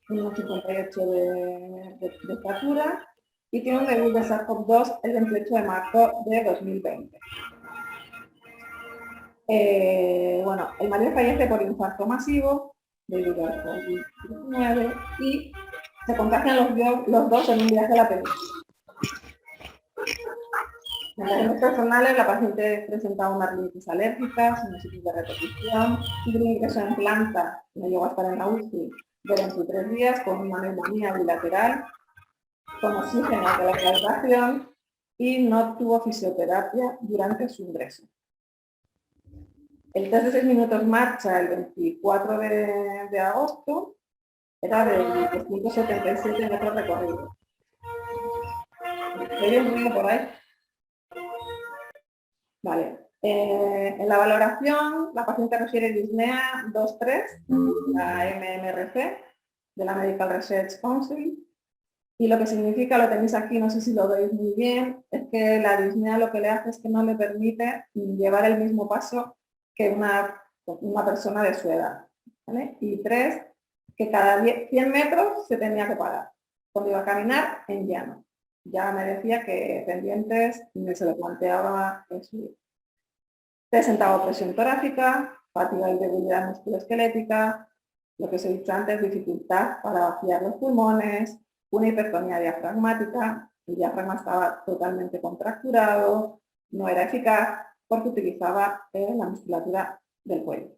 1,58 de estatura y tiene un debut de SARS-CoV-2 el 28 de marzo de 2020. Bueno, el marido fallece por infarto masivo debido al COVID-19 y se contagian los dos en un viaje a la península. En las relaciones personales, la paciente presentaba una rinitis alérgica, sinusitis de repetición, y un ingreso en planta, no llegó a estar en la UCI de 23 días con una neumonía bilateral, con oxígeno de la calefacción y no tuvo fisioterapia durante su ingreso. El test de 6 minutos marcha el 24 de agosto era de 277 metros recorridos. ¿Veis un ruido por ahí? Vale. En la valoración, la paciente refiere disnea 2-3, la MMRC, de la Medical Research Council, y lo que significa, lo tenéis aquí, no sé si lo veis muy bien, es que la disnea lo que le hace es que no le permite llevar el mismo paso que una persona de su edad. ¿Vale? Y 3, que cada 100 metros se tenía que parar, cuando iba a caminar en llano. Ya me decía que pendientes se le planteaba subir. Presentaba presión torácica, fatiga y debilidad musculoesquelética, lo que os he dicho antes, dificultad para vaciar los pulmones, una hipertonía diafragmática, el diafragma estaba totalmente contracturado, no era eficaz porque utilizaba la musculatura del cuello.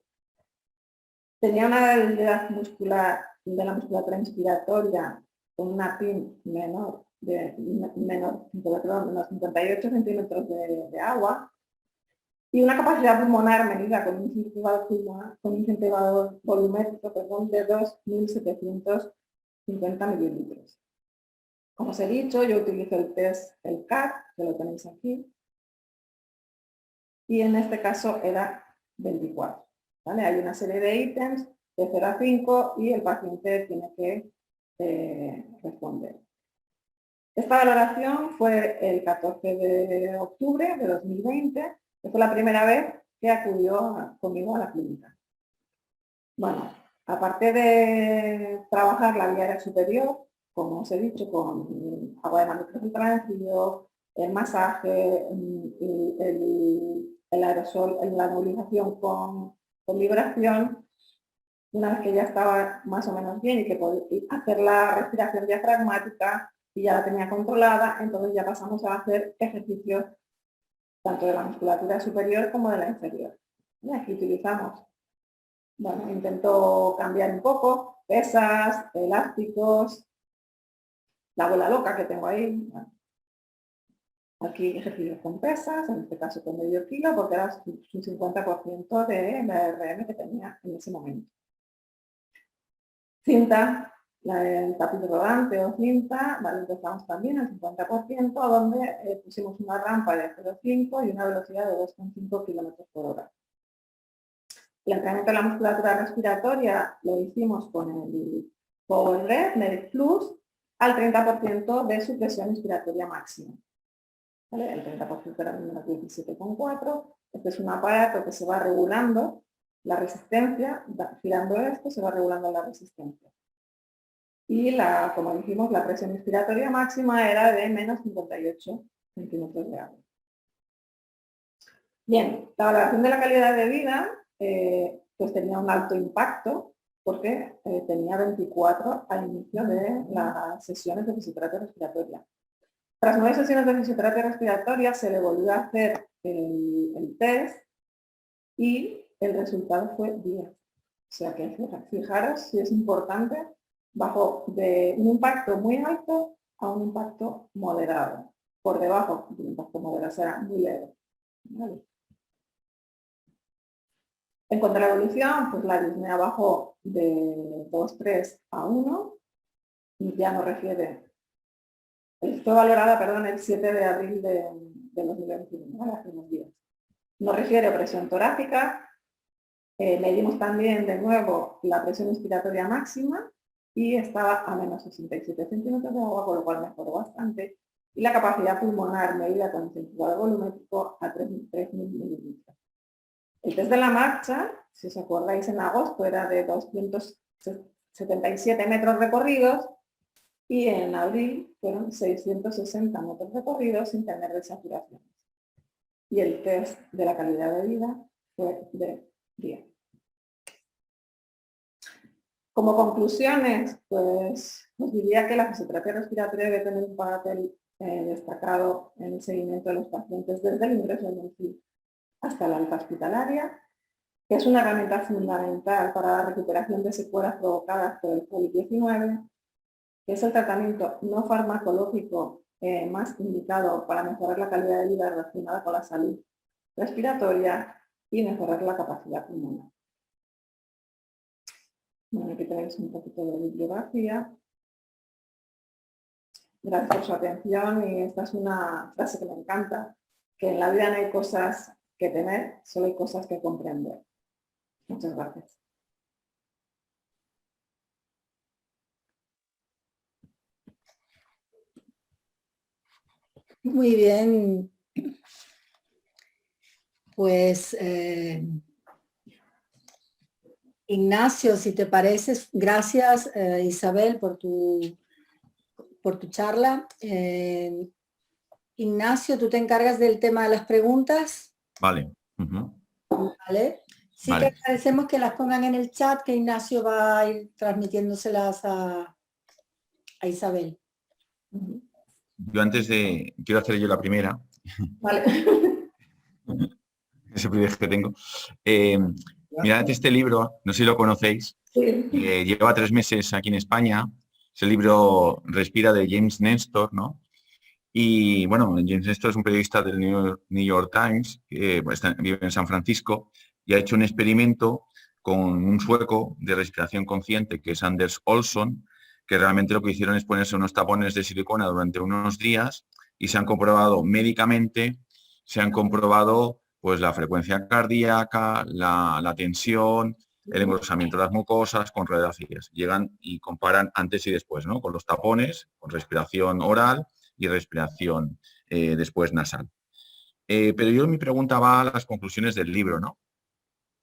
Tenía una debilidad muscular de la musculatura inspiratoria con una PIN menor de menos 58 centímetros de agua y una capacidad pulmonar medida con un incentivador volumétrico de 2.750 mililitros. Como os he dicho, yo utilizo el test, el CAT, que lo tenéis aquí, y en este caso era 24. ¿Vale? Hay una serie de ítems de 0 a 5 y el paciente tiene que responder. Esta valoración fue el 14 de octubre de 2020, que fue la primera vez que acudió conmigo a la clínica. Bueno, aparte de trabajar la vía aérea superior, como os he dicho, con agua de manipulación tranquilo, el masaje, el aerosol, la nebulización con vibración, una vez que ya estaba más o menos bien y que podía hacer la respiración diafragmática y ya la tenía controlada, entonces ya pasamos a hacer ejercicios tanto de la musculatura superior como de la inferior. Y aquí utilizamos, bueno, intento cambiar un poco, pesas, elásticos, la bola loca que tengo ahí. Bueno, aquí ejercicios con pesas, en este caso con medio kilo, porque era su 50% de la RM que tenía en ese momento. Cinta, el tapiz rodante o cinta, ¿vale? Empezamos también al 50%, donde pusimos una rampa de 0,5 y una velocidad de 2,5 km por hora. El entrenamiento de la musculatura respiratoria lo hicimos con el Power Red, Medic Plus, al 30% de su presión inspiratoria máxima. ¿Vale? El 30% era menos 17,4. Este es un aparato que se va regulando la resistencia, girando esto se va regulando la resistencia. Y como dijimos, la presión inspiratoria máxima era de menos 58 centímetros de agua. Bien, la valoración de la calidad de vida pues tenía un alto impacto porque tenía 24 al inicio de las sesiones de fisioterapia respiratoria. Tras 9 sesiones de fisioterapia respiratoria se le volvió a hacer el test y el resultado fue 10. O sea que fijaros si es importante, bajó de un impacto muy alto a un impacto moderado. Por debajo del impacto moderado será muy leve. ¿Vale? En cuanto a la evolución, pues la disnea bajó de 2,3 a 1, y ya nos refiere, fue valorada, perdón, el 7 de abril de 2021, ¿vale? Hace unos días. Nos refiere a presión torácica, medimos también de nuevo la presión inspiratoria máxima y estaba a menos 67 centímetros de agua, con lo cual mejoró bastante, y la capacidad pulmonar medida con incentivador volumétrico a 3.000 mililitros. El test de la marcha, si os acordáis, en agosto era de 277 metros recorridos y en abril fueron 660 metros recorridos sin tener desaturaciones. Y el test de la calidad de vida fue de 10. Como conclusiones, pues os diría que la fisioterapia respiratoria debe tener un papel destacado en el seguimiento de los pacientes desde el ingreso en UCI hasta la alta hospitalaria, que es una herramienta fundamental para la recuperación de secuelas provocadas por el COVID-19, que es el tratamiento no farmacológico más indicado para mejorar la calidad de vida relacionada con la salud respiratoria y mejorar la capacidad pulmonar. Bueno, aquí tenéis un poquito de bibliografía. Gracias por su atención y esta es una frase que me encanta, que en la vida no hay cosas que temer, solo hay cosas que comprender. Muchas gracias. Muy bien. Pues Ignacio, si te parece, gracias Isabel por tu charla. Ignacio, tú te encargas del tema de las preguntas. Vale. Vale. Sí, Vale. que agradecemos que las pongan en el chat, que Ignacio va a ir transmitiéndoselas a Isabel. Yo quiero hacer yo la primera. Vale. Ese privilegio que tengo. Mirad este libro, no sé si lo conocéis, Sí. lleva 3 meses aquí en España. Es el libro Respira de James Nestor, ¿no? Y bueno, James Nestor es un periodista del New York Times, que vive en San Francisco y ha hecho un experimento con un sueco de respiración consciente, que es Anders Olsson, que realmente lo que hicieron es ponerse unos tapones de silicona durante unos días y se han comprobado médicamente, pues la frecuencia cardíaca, la tensión, el engrosamiento de las mucosas con radiografías. Llegan y comparan antes y después, ¿no? Con los tapones, con respiración oral y respiración después nasal. Pero mi pregunta va a las conclusiones del libro, ¿no?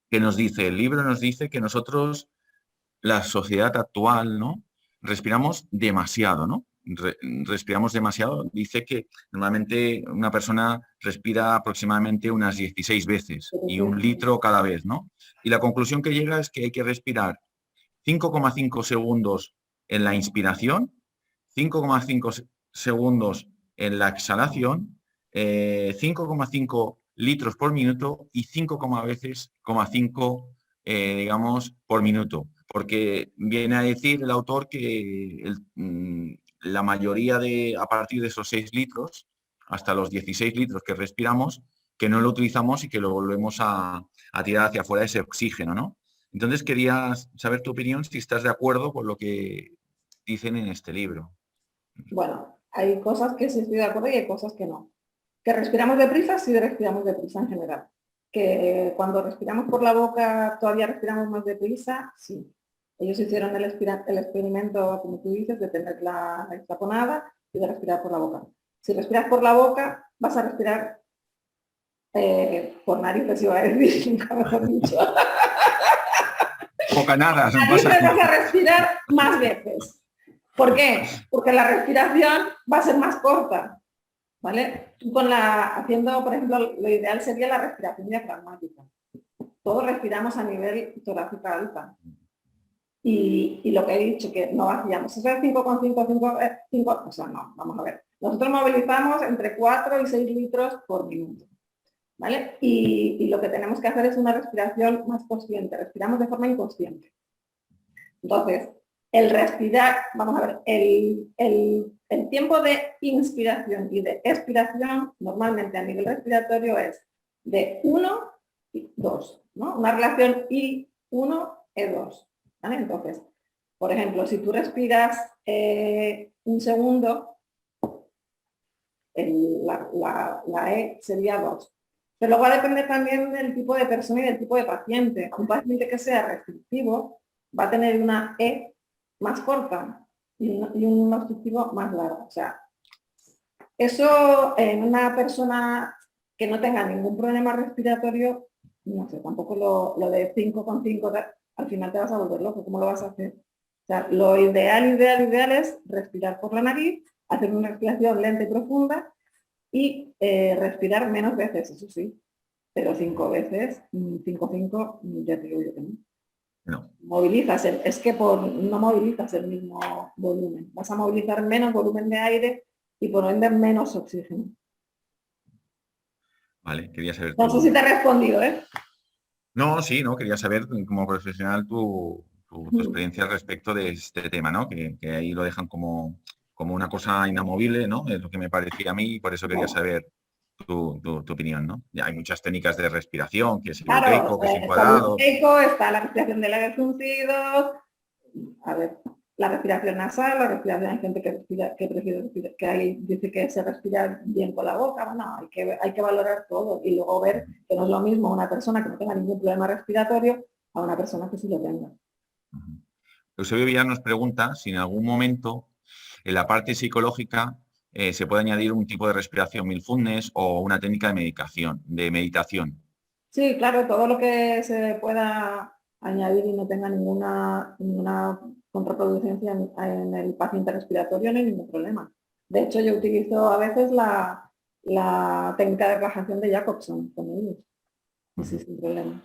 ¿Qué nos dice? El libro nos dice que nosotros, la sociedad actual, ¿no? Respiramos demasiado, ¿no? Respiramos demasiado. Dice que normalmente una persona respira aproximadamente unas 16 veces y 1 litro cada vez, ¿no? Y la conclusión que llega es que hay que respirar 5,5 segundos en la inspiración, 5,5 segundos en la exhalación, 5,5 litros por minuto y 5,5 digamos, por minuto. Porque viene a decir el autor que la mayoría a partir de esos 6 litros, hasta los 16 litros que respiramos, que no lo utilizamos y que lo volvemos a tirar hacia afuera ese oxígeno, ¿no? Entonces quería saber tu opinión, si estás de acuerdo con lo que dicen en este libro. Bueno, hay cosas que sí estoy de acuerdo y hay cosas que no. Que respiramos deprisa, sí respiramos deprisa en general. Que cuando respiramos por la boca todavía respiramos más deprisa, sí. Ellos hicieron el experimento, como tú dices, de tener la taponada y de respirar por la boca. Si respiras por la boca, vas a respirar por narices, iba a decir, nunca mejor dicho. Bocanadas. Narices vas a respirar más veces. ¿Por qué? Porque la respiración va a ser más corta, ¿vale? Tú haciendo, por ejemplo, lo ideal sería la respiración diafragmática. Todos respiramos a nivel torácica alta. Y lo que he dicho, que no vaciamos. Eso es 5,5, o sea, no, vamos a ver. Nosotros movilizamos entre 4 y 6 litros por minuto, ¿vale? Y lo que tenemos que hacer es una respiración más consciente. Respiramos de forma inconsciente. Entonces, el respirar, vamos a ver, el tiempo de inspiración y de expiración normalmente a nivel respiratorio es de 1 y 2, ¿no? Una relación I1, E2, ¿vale? Entonces, por ejemplo, si tú respiras 1 segundo, la E sería 2. Pero luego va a depender también del tipo de persona y del tipo de paciente. Un paciente que sea restrictivo va a tener una E más corta y un obstructivo más largo. O sea, eso en una persona que no tenga ningún problema respiratorio, no sé, tampoco lo de 5,5, al final te vas a volver loco. ¿Cómo lo vas a hacer? O sea, lo ideal es respirar por la nariz, hacer una respiración lenta y profunda y respirar menos veces, eso sí, pero 5 veces, 5,5, ya te digo yo que no. No. Movilizas, es que no movilizas el mismo volumen, vas a movilizar menos volumen de aire y por ende menos oxígeno. Vale, quería saber. No sé si te he respondido, ¿eh? No, sí, no, quería saber como profesional tu experiencia respecto de este tema, ¿no? Que ahí lo dejan como como una cosa inamovible, ¿no? Es lo que me parecía a mí y por eso quería saber tu opinión, ¿no? Ya hay muchas técnicas de respiración, que es el Claro, buteico, que es está el encuadrado. buteico, está la respiración de labios fruncidos, a ver, la respiración nasal, la respiración, hay gente que prefiere respirar, que hay, dice que se respira bien con la boca, bueno, hay que valorar todo y luego ver que no es lo mismo una persona que no tenga ningún problema respiratorio a una persona que sí lo tenga. Eusebio Villar nos pregunta si en algún momento en la parte psicológica se puede añadir un tipo de respiración mindfulness o una técnica de meditación. Sí, claro, todo lo que se pueda añadir y no tenga ninguna contraproducencia en el paciente respiratorio, no hay ningún problema. De hecho, yo utilizo a veces la técnica de relajación de Jacobson con ellos. Y sí, sin problema.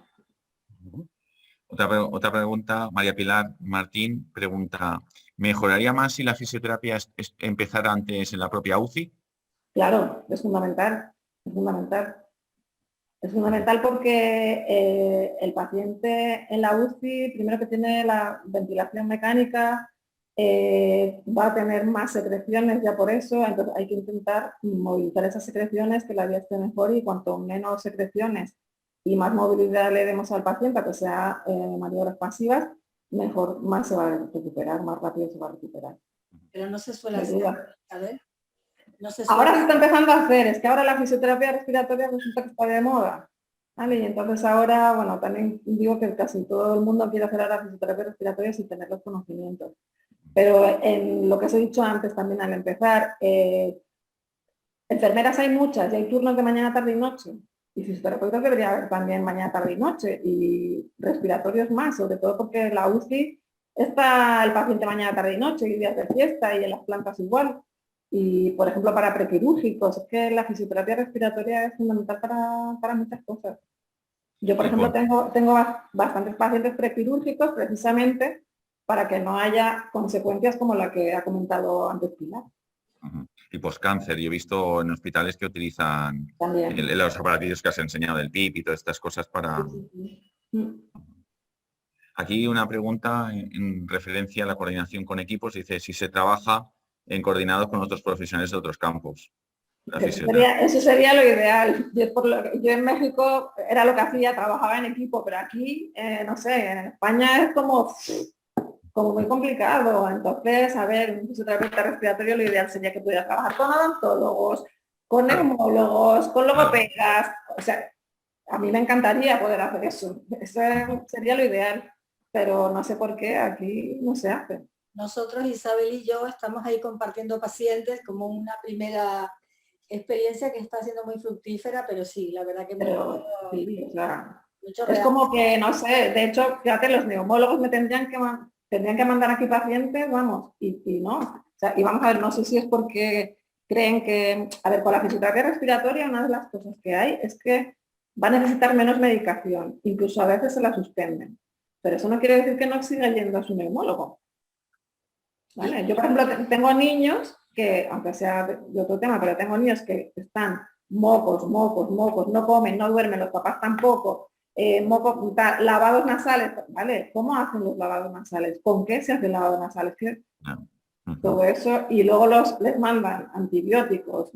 Otra pregunta, María Pilar Martín pregunta, ¿mejoraría más si la fisioterapia empezara antes en la propia UCI? Claro, es fundamental, es fundamental. Es fundamental porque el paciente en la UCI, primero que tiene la ventilación mecánica, va a tener más secreciones ya por eso, entonces hay que intentar movilizar esas secreciones, que la vía esté mejor y cuanto menos secreciones y más movilidad le demos al paciente, que sea maniobras pasivas, mejor, más se va a recuperar, más rápido se va a recuperar. Pero no se suele hacer, a ver. No se suele... Ahora se está empezando a hacer, es que ahora la fisioterapia respiratoria resulta que está de moda. ¿Vale? Y entonces ahora, bueno, también digo que casi todo el mundo quiere hacer ahora fisioterapia respiratoria sin tener los conocimientos. Pero en lo que os he dicho antes también al empezar, enfermeras hay muchas y hay turnos de mañana, tarde y noche. Y fisioterapeutas debería haber también mañana, tarde y noche. Y respiratorios más, sobre todo porque en la UCI está el paciente mañana, tarde y noche y días de fiesta y en las plantas igual. Y, por ejemplo, para prequirúrgicos, es que la fisioterapia respiratoria es fundamental para muchas cosas. Yo, por ejemplo, tengo bastantes pacientes prequirúrgicos precisamente para que no haya consecuencias como la que ha comentado antes Pilar. Y postcáncer, yo he visto en hospitales que utilizan los aparatos que has enseñado del PIP y todas estas cosas para... Aquí una pregunta en referencia a la coordinación con equipos, dice si se trabaja en coordinados con otros profesionales de otros campos. Eso sería lo ideal. Yo en México era lo que hacía, trabajaba en equipo, pero aquí, no sé, en España es como muy complicado. Entonces, a ver, un fisioterapeuta respiratorio lo ideal sería que pudiera trabajar con odontólogos, con neumólogos, con logopedas. O sea, a mí me encantaría poder hacer eso. Eso sería lo ideal, pero no sé por qué aquí no se hace. Nosotros, Isabel y yo, estamos ahí compartiendo pacientes como una primera experiencia que está siendo muy fructífera, pero sí, la verdad que sí, o sea, es como que, no sé, de hecho, fíjate, los neumólogos me tendrían que mandar aquí pacientes, vamos, y no. O sea, y vamos a ver, no sé si es porque creen que, a ver, con la fisioterapia respiratoria una de las cosas que hay es que va a necesitar menos medicación, incluso a veces se la suspenden. Pero eso no quiere decir que no siga yendo a su neumólogo. ¿Vale? Yo, por ejemplo, tengo niños que, aunque sea de otro tema, pero tengo niños que están mocos, no comen, no duermen, los papás tampoco, lavados nasales, ¿vale? ¿Cómo hacen los lavados nasales? ¿Con qué se hacen lavados nasales? Todo eso, y luego les mandan antibióticos,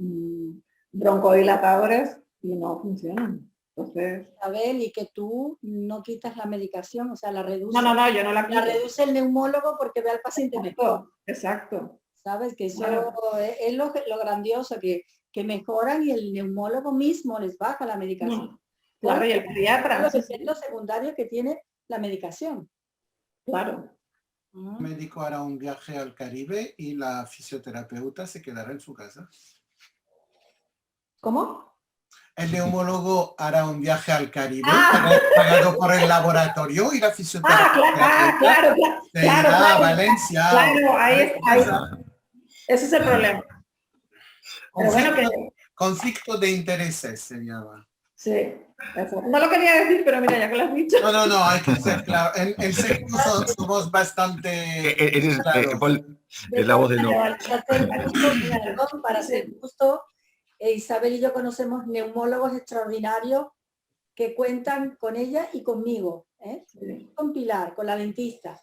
broncodilatadores y no funcionan. Entonces, Isabel, y que tú no quitas la medicación, o sea, la reduce. No, yo no la quito. La reduce el neumólogo porque ve al paciente mejor. Exacto. ¿Sabes? Que eso es lo grandioso, que mejoran y el neumólogo mismo les baja la medicación. Claro, y el pediatra. Los efectos secundarios que tiene la medicación. Claro. El médico hará un viaje al Caribe y la fisioterapeuta se quedará en su casa. ¿Cómo? El neumólogo hará un viaje al Caribe pagado por el laboratorio y la fisioterapeuta claro, a Valencia. Claro, ahí. Ese es el problema. Conflicto de intereses se llama. Sí, eso. No lo quería decir, pero mira, ya que lo has dicho. No, hay que ser claro. En sector somos bastante... Es la voz de no. Para ser justo, Isabel y yo conocemos neumólogos extraordinarios que cuentan con ella y conmigo, con Pilar, con la dentista.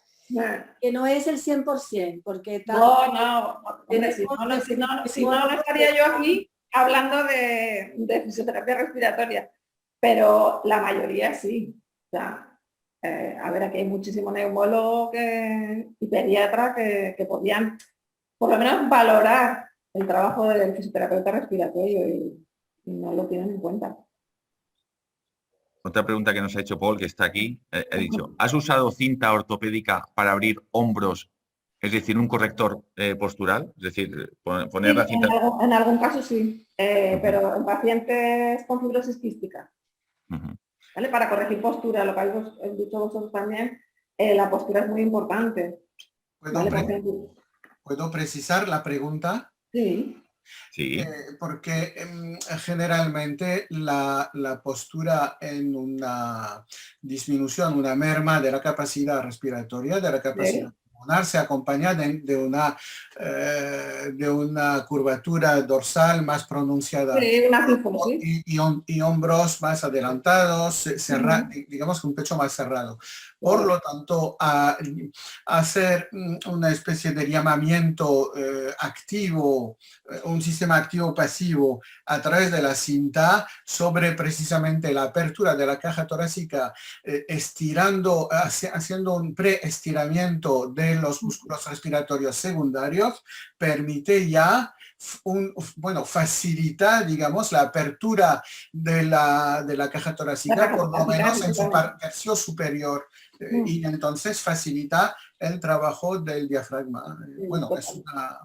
que no es el 100%, porque si no estaría yo aquí hablando de fisioterapia respiratoria, pero la mayoría sí. O sea, a ver, aquí hay muchísimos neumólogos y pediatras que podían por lo menos valorar el trabajo del fisioterapeuta respiratorio y no lo tienen en cuenta. Otra pregunta que nos ha hecho Paul, que está aquí, ha dicho, ¿has usado cinta ortopédica para abrir hombros, es decir, un corrector postural? Es decir, poner Sí, la cinta... en algún caso sí, pero en pacientes con fibrosis quística. ¿Vale? Para corregir postura, lo que habéis dicho vosotros también, la postura es muy importante. ¿Puedo precisar la pregunta? Sí. Sí. Porque generalmente la postura en una disminución, una merma de la capacidad respiratoria, de la capacidad pulmonar, se acompaña de una curvatura dorsal más pronunciada, y hombros más adelantados, digamos que un pecho más cerrado. Por lo tanto, hacer una especie de llamamiento activo, un sistema activo pasivo a través de la cinta sobre precisamente la apertura de la caja torácica, estirando, haciendo un preestiramiento de los músculos respiratorios secundarios, permite ya facilita, digamos, la apertura de la caja torácica, por lo menos en su tercio superior, y entonces facilita el trabajo del diafragma. Bueno, es una...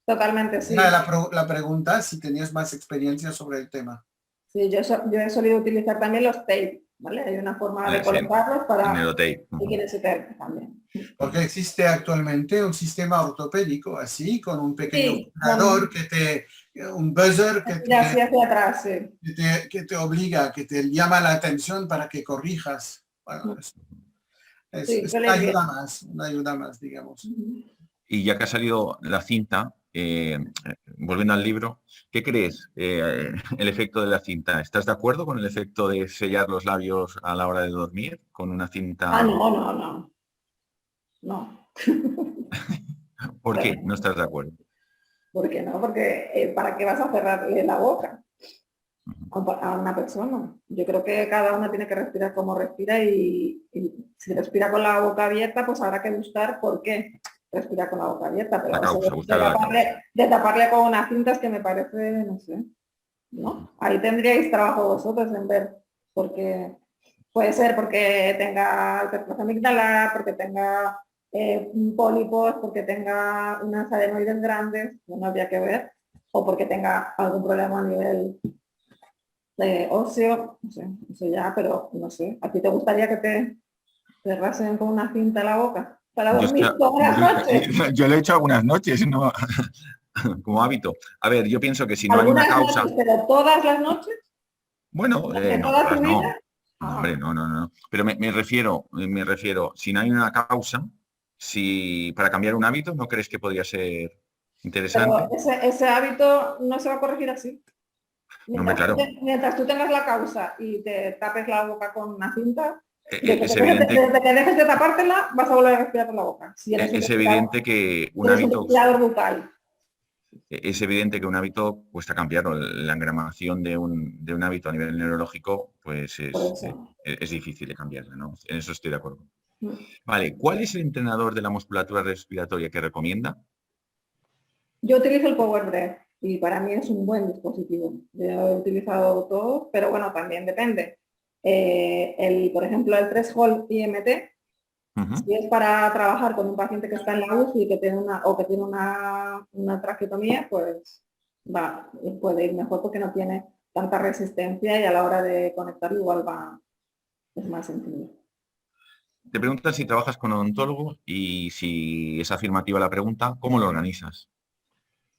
Totalmente, sí. La pregunta, si tenías más experiencia sobre el tema. Sí, yo he solido utilizar también los tape, ¿vale? Hay una forma de colocarlos para que quieres tape también. Porque existe actualmente un sistema ortopédico así, con un pequeño vibrador un buzzer que te obliga, que te llama la atención para que corrijas. Bueno, es una ayuda más, digamos. Y ya que ha salido la cinta, volviendo al libro, ¿qué crees el efecto de la cinta? ¿Estás de acuerdo con el efecto de sellar los labios a la hora de dormir con una cinta? No. ¿Por qué no estás de acuerdo? ¿Por qué no? Porque ¿para qué vas a cerrarle la boca a una persona? Yo creo que cada uno tiene que respirar como respira y si respira con la boca abierta, pues habrá que buscar por qué respira con la boca abierta. Pero de taparle con unas cintas que me parece, no sé, ¿no? Ahí tendríais trabajo vosotros en ver, porque puede ser porque tenga hipertrofia amigdalar, porque tenga pólipos, porque tenga unas adenoides grandes, no habría que ver, o porque tenga algún problema a nivel óseo, no sé, eso ya, pero no sé. ¿A ti te gustaría que te cerrasen con una cinta la boca para dormir todas las noches? Yo lo he hecho algunas noches, ¿no? Como hábito. A ver, yo pienso que si no hay una causa... Noches, ¿pero todas las noches? Bueno, no, todas no. No, hombre, no. Pero me refiero, si no hay una causa, si para cambiar un hábito, ¿no crees que podría ser interesante? Pero ese hábito no se va a corregir así. Mientras tú tengas la causa y te tapes la boca con una cinta, desde que dejes de tapártela, vas a volver a respirar por la boca. Si es evidente que un hábito... bucal. Es evidente que un hábito cuesta cambiarlo. La engramación de un hábito a nivel neurológico, pues es difícil de cambiarla, ¿no? En eso estoy de acuerdo. Vale, ¿cuál es el entrenador de la musculatura respiratoria que recomienda? Yo utilizo el Power Breath y para mí es un buen dispositivo. Yo he utilizado todo, pero bueno, también depende. Por ejemplo, el 3-Hole IMT, si es para trabajar con un paciente que está en la UCI y que tiene una traqueotomía, pues puede ir mejor porque no tiene tanta resistencia y a la hora de conectar igual es más sencillo. Te preguntan si trabajas con odontólogo y si es afirmativa la pregunta, ¿cómo lo organizas?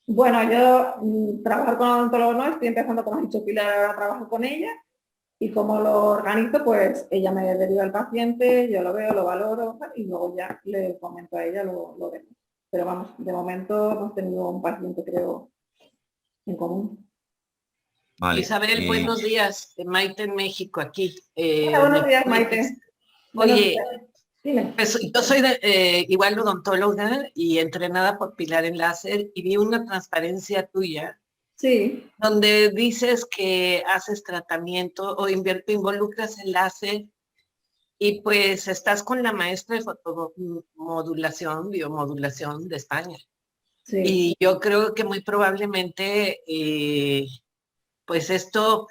Bueno, yo trabajar con odontólogo no, estoy empezando, como has dicho Pilar, ahora trabajo con ella. Y como lo organizo, pues ella me deriva al paciente, yo lo veo, lo valoro y luego ya le comento a ella, lo vemos. Pero vamos, de momento hemos tenido un paciente, creo, en común. Vale. Isabel, buenos días. Maite en México, aquí. Hola, buenos días, Maite. Oye, Pues, yo soy igual odontóloga y entrenada por Pilar en láser, y vi una transparencia tuya. Sí. Donde dices que haces tratamiento o involucras el láser, y pues estás con la maestra de fotomodulación, biomodulación de España. Sí. Y yo creo que muy probablemente, pues esto,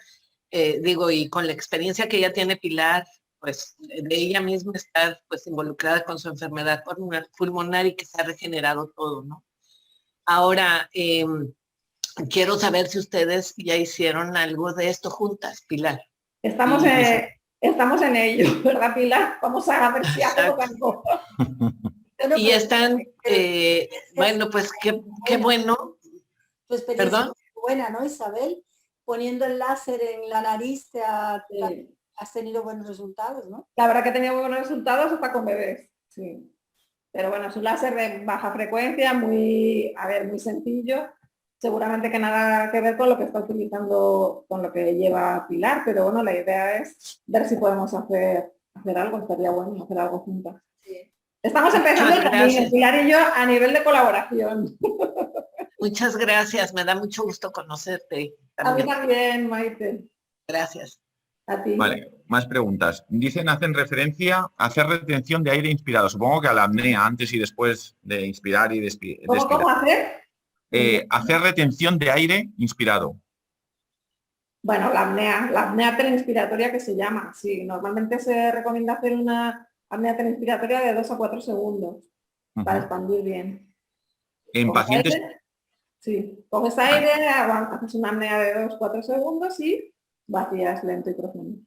digo, y con la experiencia que ya tiene Pilar, pues de ella misma estar pues involucrada con su enfermedad pulmonar y que se ha regenerado todo, ¿no? Ahora, quiero saber si ustedes ya hicieron algo de esto juntas, Pilar. Estamos en ello, ¿verdad, Pilar? Vamos a ver si hacemos algo. Y están, bueno, pues qué bueno. Tu experiencia ¿Perdón? es buena, ¿no, Isabel? Poniendo el láser en la nariz has tenido buenos resultados, ¿no? La verdad que he tenido buenos resultados hasta con bebés, sí. Pero bueno, es un láser de baja frecuencia, muy sencillo. Seguramente que nada que ver con lo que está utilizando, con lo que lleva Pilar, pero bueno, la idea es ver si podemos hacer algo, estaría bueno hacer algo juntas. Sí. Estamos empezando también, Pilar y yo, a nivel de colaboración. Muchas gracias, me da mucho gusto conocerte. También. A mí también, Maite. Gracias. A ti. Vale, más preguntas. Hacen referencia a hacer retención de aire inspirado. Supongo que a la apnea antes y después de inspirar y de expirar. ¿Cómo hacer? Hacer retención de aire inspirado. Bueno, la apnea teleinspiratoria que se llama. Sí, normalmente se recomienda hacer una apnea teleinspiratoria de 2 a 4 segundos para expandir bien. En pacientes... Sí, coges aire, haces una apnea de 2 a 4 segundos y vacías lento y profundo.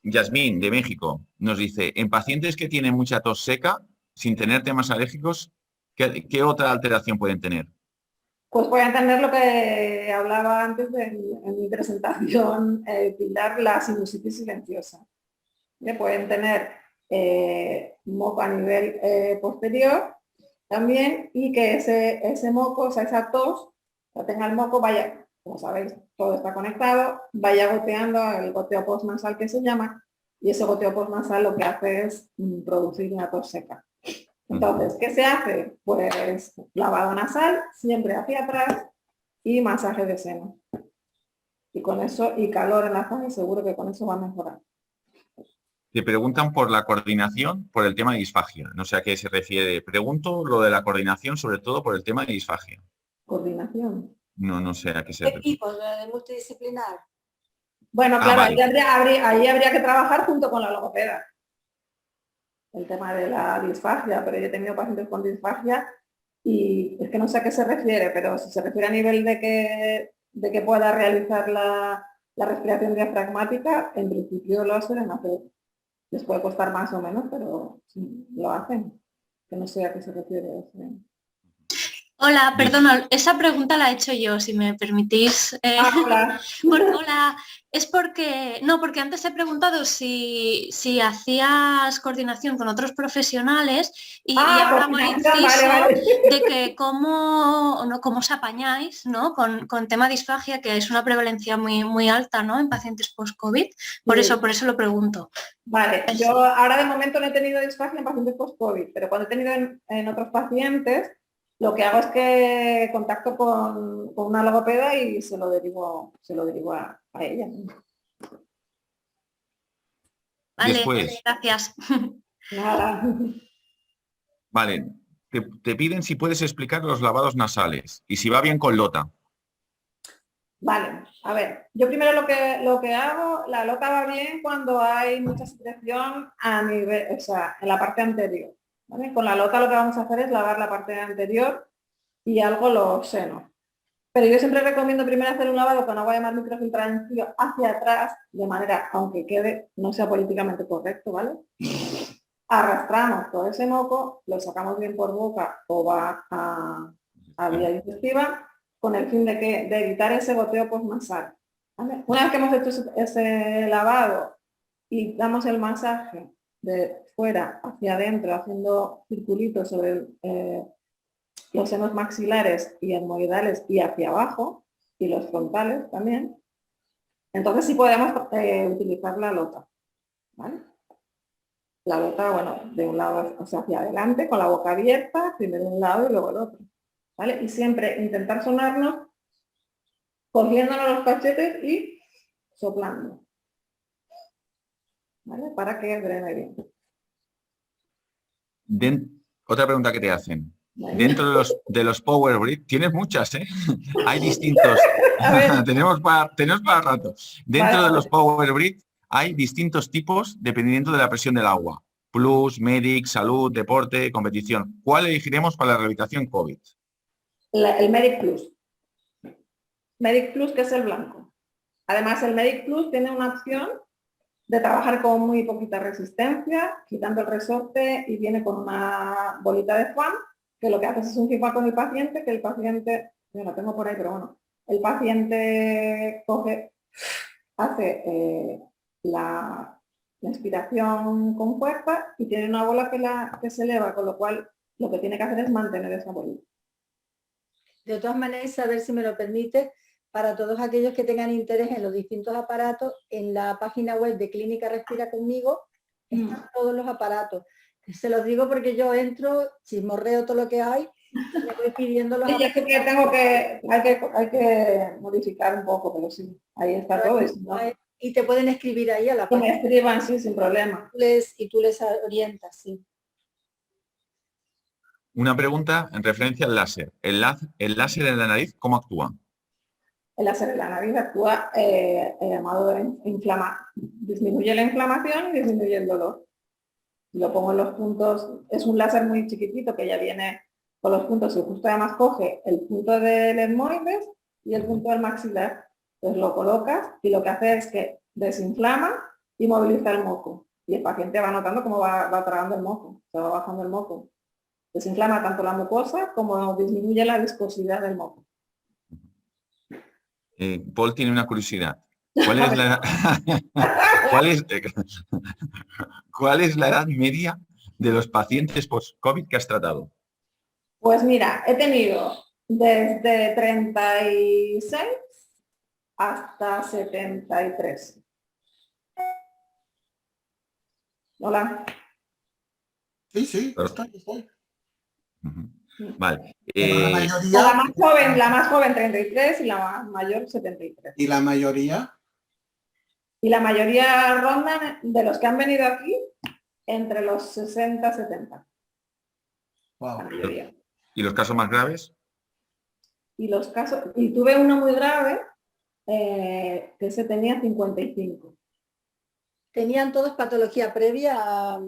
Yasmín, de México, nos dice, en pacientes que tienen mucha tos seca, sin tener temas alérgicos, ¿qué otra alteración pueden tener? Pues pueden tener lo que hablaba antes en mi presentación, Pilar, la sinusitis silenciosa. Pueden tener moco a nivel posterior también, y que ese moco, o sea, esa tos, o tenga el moco, vaya, como sabéis, todo está conectado, vaya goteando el goteo postnasal que se llama, y ese goteo postnasal lo que hace es producir una tos seca. Entonces, ¿qué se hace? Pues lavado nasal, siempre hacia atrás, y masaje de seno. Y con eso, y calor en la zona, y seguro que con eso va a mejorar. Te preguntan por la coordinación, por el tema de disfagia. No sé a qué se refiere. Pregunto lo de la coordinación, sobre todo por el tema de disfagia. ¿Coordinación? No sé a qué se refiere. Equipos de multidisciplinar. Bueno, claro, vale. ahí habría que trabajar junto con la logopeda. El tema de la disfagia, pero yo he tenido pacientes con disfagia y es que no sé a qué se refiere, pero si se refiere a nivel de que pueda realizar la respiración diafragmática, en principio lo suelen hacer. Les puede costar más o menos, pero sí, lo hacen. Que no sé a qué se refiere. Hola, perdona, esa pregunta la he hecho yo, si me permitís. Hola. Hola, es porque antes he preguntado si hacías coordinación con otros profesionales y ahora muy inciso de que cómo os apañáis, ¿no? Con tema disfagia, que es una prevalencia muy alta, ¿no? En pacientes post-COVID. Por eso lo pregunto. Vale, yo ahora de momento no he tenido disfagia en pacientes post-COVID, pero cuando he tenido en otros pacientes, lo que hago es que contacto con una logopeda y se lo derivo a ella. Vale, después, gracias. Nada. Vale, te piden si puedes explicar los lavados nasales y si va bien con lota. Vale, a ver, yo primero lo que hago, la lota va bien cuando hay mucha secreción a nivel, o sea, en la parte anterior. ¿Vale? Con la lota lo que vamos a hacer es lavar la parte anterior y algo los senos. Pero yo siempre recomiendo primero hacer un lavado con agua de mar microfiltrada hacia atrás, de manera, aunque quede, no sea políticamente correcto, ¿vale? Arrastramos todo ese moco, lo sacamos bien por boca o va a vía digestiva, con el fin de evitar ese goteo postnasal. ¿Vale? Una vez que hemos hecho ese lavado y damos el masaje de fuera hacia adentro, haciendo circulitos sobre los senos maxilares y etmoidales y hacia abajo, y los frontales también, entonces sí podemos utilizar la lota. ¿Vale? la boca, bueno, de un lado, o sea, hacia adelante, con la boca abierta, primero un lado y luego el otro, ¿vale? Y siempre intentar sonarnos, cogiéndonos los cachetes y soplando, ¿vale? Para que drene bien. Otra pregunta que te hacen. ¿Vale? Dentro de los Power Breath, tienes muchas, ¿eh? Hay distintos. tenemos para rato. Dentro de los Power Breath hay distintos tipos dependiendo de la presión del agua. Plus, Medic, salud, deporte, competición. ¿Cuál elegiremos para la rehabilitación COVID? El Medic Plus. Medic Plus, que es el blanco. Además, el Medic Plus tiene una opción de trabajar con muy poquita resistencia, quitando el resorte, y viene con una bolita de foam, que lo que hace es un feedback con el paciente, que el paciente, yo la tengo por ahí, pero bueno, el paciente coge, hace la inspiración con fuerza y tiene una bola que se eleva, con lo cual lo que tiene que hacer es mantener esa bolita. De todas maneras, a ver si me lo permite, para todos aquellos que tengan interés en los distintos aparatos, en la página web de Clínica Respira Conmigo están todos los aparatos. Se los digo porque yo entro, chismorreo todo lo que hay, y me voy pidiendo los aparatos. Hay que modificar un poco, pero sí, ahí está todo eso, ¿no? Y te pueden escribir ahí a la página. página. Me escriban, sí, sin problema. Y tú les orientas, sí. Una pregunta en referencia al láser. ¿El láser en la nariz cómo actúa? El láser en la nariz actúa llamado disminuye la inflamación y disminuye el dolor. Lo pongo en los puntos, es un láser muy chiquitito que ya viene con los puntos y justo además coge el punto del etmoides y el punto del maxilar. Entonces lo colocas y lo que hace es que desinflama y moviliza el moco. Y el paciente va notando cómo va tragando el moco, se va bajando el moco. Desinflama tanto la mucosa como disminuye la viscosidad del moco. Paul tiene una curiosidad. ¿Cuál es la edad media de los pacientes post-COVID que has tratado? Pues mira, he tenido desde 36 hasta 73. Hola. Sí. Vale. La más joven 33 y la más mayor 73. ¿Y la mayoría? Y la mayoría rondan, de los que han venido aquí, entre los 60 y 70. Wow. La mayoría. ¿Y los casos más graves? Y tuve uno muy grave, que se tenía 55. ¿Tenían todos patología previa?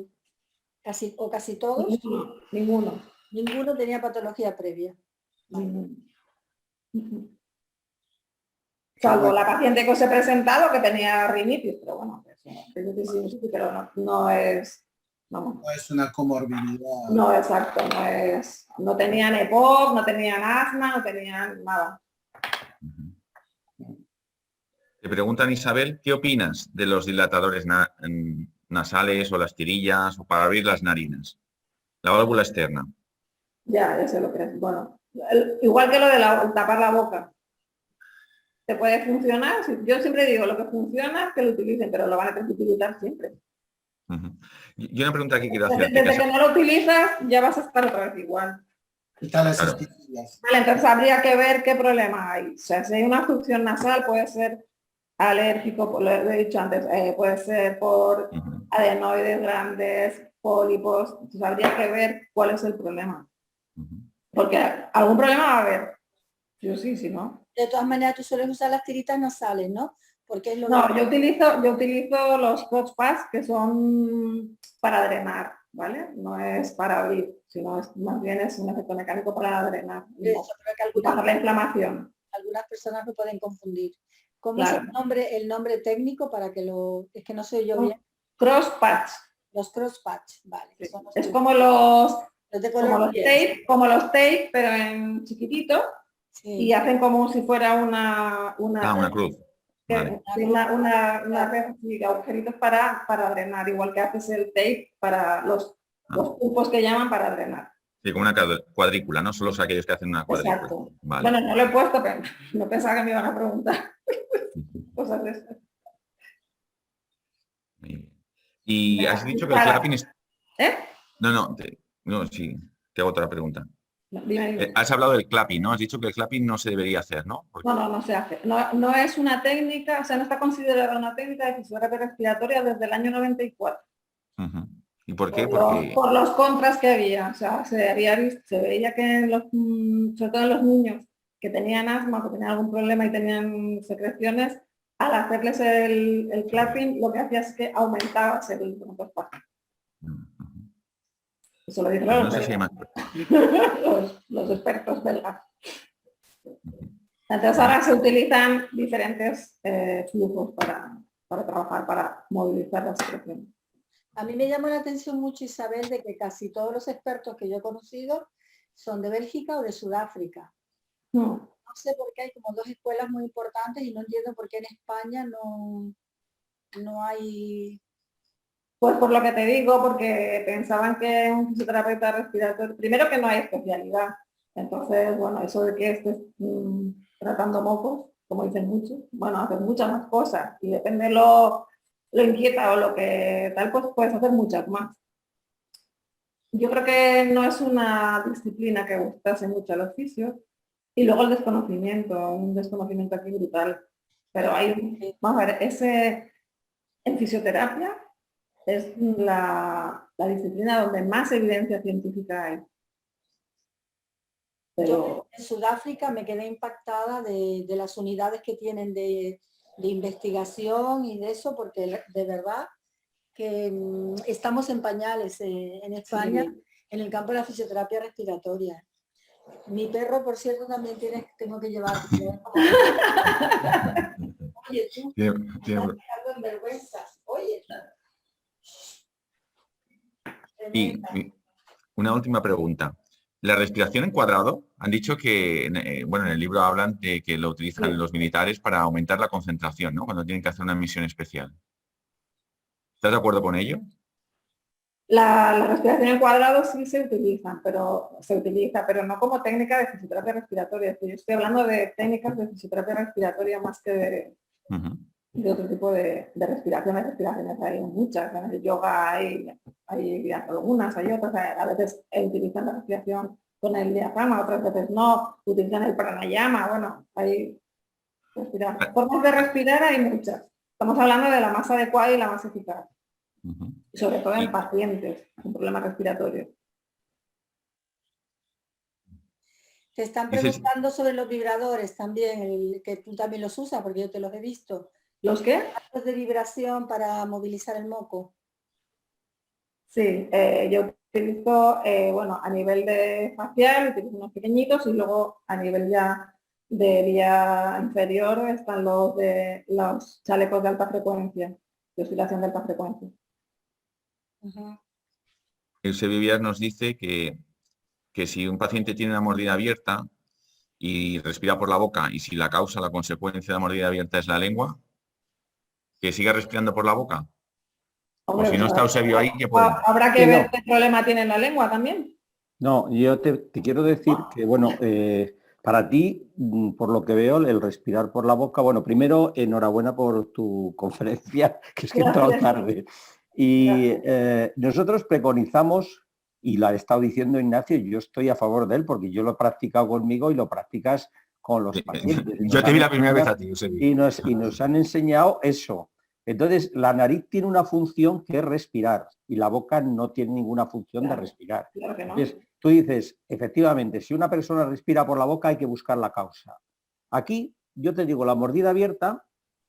Casi todos. Ninguno tenía patología previa. Salvo la paciente que os he presentado que tenía rinitis, pero bueno, pero no es... No es una comorbilidad. No, exacto, no tenían EPOC, no tenían asma, no tenían nada. Te preguntan, Isabel, ¿qué opinas de los dilatadores nasales o las tirillas o para abrir las narinas? La válvula externa. Ya sé lo que es. Bueno, igual que lo de tapar la boca. ¿Te puede funcionar? Yo siempre digo, lo que funciona es que lo utilicen, pero lo van a tener que utilizar siempre. Y una pregunta que quiero hacer. Desde que no lo utilizas, ya vas a estar otra vez igual. Claro. Vale, entonces habría que ver qué problema hay. O sea, si hay una obstrucción nasal, puede ser alérgico, lo he dicho antes, puede ser por adenoides grandes, pólipos. Entonces habría que ver cuál es el problema. Porque algún problema va a haber. Sí, ¿no? De todas maneras, tú sueles usar las tiritas nasales, ¿no? Porque es lo yo utilizo los crosspads, que son para drenar, ¿vale? No es para abrir, sino más bien es un efecto mecánico para drenar. Para la inflamación. Algunas personas lo pueden confundir. ¿Cómo es el nombre técnico para que lo... Es que no sé yo bien. Crosspads. Los crosspads, vale. Sí. Es como los tape, pero en chiquitito. Sí. Y hacen como si fuera una cruz. Vale. Una red de agujeritos para drenar, igual que haces el tape para los tubos que llaman para drenar. Sí, como una cuadrícula, no solo aquellos que hacen una cuadrícula. Exacto. Vale. Bueno, no lo he puesto, pero no pensaba que me iban a preguntar cosas de eso. Y has dicho que el clapping es... ¿Eh? No, sí, te hago otra pregunta. Dime. Has hablado del clapping, ¿no? Has dicho que el clapping no se debería hacer, ¿no? Porque... No se hace. No es una técnica, o sea, no está considerada una técnica de fisioterapia respiratoria desde el año 94. ¿Y por qué? Por los contras que había. O sea, se veía que sobre todo en los niños que tenían asma, que tenían algún problema y tenían secreciones, al hacerles el clapping, lo que hacía es que aumentaba el broncoespasmo. Eso lo dicen no sé si hay más. los expertos belgas. Entonces ahora se utilizan diferentes flujos para trabajar, para movilizar la secreción. A mí me llamó la atención mucho, Isabel, de que casi todos los expertos que yo he conocido son de Bélgica o de Sudáfrica. No sé por qué hay como dos escuelas muy importantes y no entiendo por qué en España no hay... Pues por lo que te digo, porque pensaban que un fisioterapeuta respiratorio, primero que no hay especialidad. Entonces, bueno, eso de que estés tratando mocos, como dicen muchos, bueno, hacer muchas más cosas y depende lo inquieta o lo que tal, pues puedes hacer muchas más. Yo creo que no es una disciplina que gustase mucho al oficio. Y luego el desconocimiento, un desconocimiento aquí brutal. Pero vamos a ver, en fisioterapia es la disciplina donde más evidencia científica hay. Yo en Sudáfrica me quedé impactada de las unidades que tienen de investigación y de eso, porque de verdad que estamos en pañales en España, en el campo de la fisioterapia respiratoria. Mi perro, por cierto, también tengo que llevar. Oye, tú, estás en vergüenza. Oye. Y una última pregunta. La respiración en cuadrado, han dicho que, bueno, en el libro hablan de que lo utilizan los militares para aumentar la concentración, ¿no? Cuando tienen que hacer una misión especial. ¿Estás de acuerdo con ello? La respiración en cuadrado sí se utiliza, pero no como técnica de fisioterapia respiratoria. Yo estoy hablando de técnicas de fisioterapia respiratoria más que de otro tipo de respiraciones. Hay muchas, en el yoga hay algunas, hay otras. A veces utilizan la respiración con el diafragma, otras veces no, utilizan el pranayama. Bueno, hay formas de respirar, hay muchas. Estamos hablando de la más adecuada y la más eficaz. Sobre todo en pacientes con problemas respiratorios. Te están preguntando sobre los vibradores también, que tú también los usas, porque yo te los he visto. ¿Los qué? Los de vibración para movilizar el moco. Sí, yo utilizo, bueno, a nivel de facial, utilizo unos pequeñitos y luego a nivel ya de vía inferior están los chalecos de alta frecuencia, de oscilación de alta frecuencia. Eusebio Villar nos dice que si un paciente tiene una mordida abierta y respira por la boca y si la causa, la consecuencia de la mordida abierta es la lengua, que siga respirando por la boca. Hombre, o si no está Eusebio ahí, ¿qué puede? Habrá que ver qué problema tiene en la lengua también. No, yo te quiero decir que, bueno, para ti, por lo que veo, el respirar por la boca, bueno, primero, enhorabuena por tu conferencia, que es que he entrado tarde. Y nosotros preconizamos, y la ha estado diciendo Ignacio, y yo estoy a favor de él, porque yo lo he practicado conmigo y lo practicas con los pacientes. Yo te vi la primera vez a ti, Eusebio. Y nos han enseñado eso. Entonces, la nariz tiene una función que es respirar y la boca no tiene ninguna función de respirar. Claro que no. Entonces, tú dices, efectivamente, si una persona respira por la boca hay que buscar la causa. Aquí, yo te digo, la mordida abierta,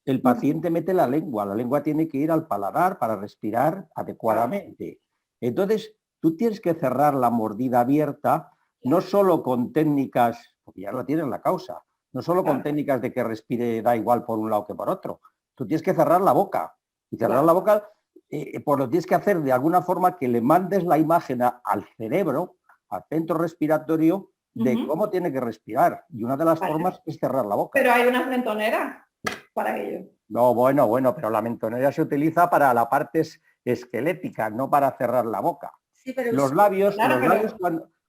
el paciente mete la lengua tiene que ir al paladar para respirar adecuadamente. Entonces, tú tienes que cerrar la mordida abierta, no solo con técnicas, porque ya la tienes la causa, no solo con técnicas de que respire da igual por un lado que por otro. Tú tienes que cerrar la boca. Y cerrar la boca, pues lo tienes que hacer de alguna forma que le mandes la imagen al cerebro, al centro respiratorio, de cómo tiene que respirar. Y una de las formas es cerrar la boca. Pero hay una mentonera para ello. No, bueno, pero la mentonera se utiliza para la parte esquelética, no para cerrar la boca. Sí, pero los labios,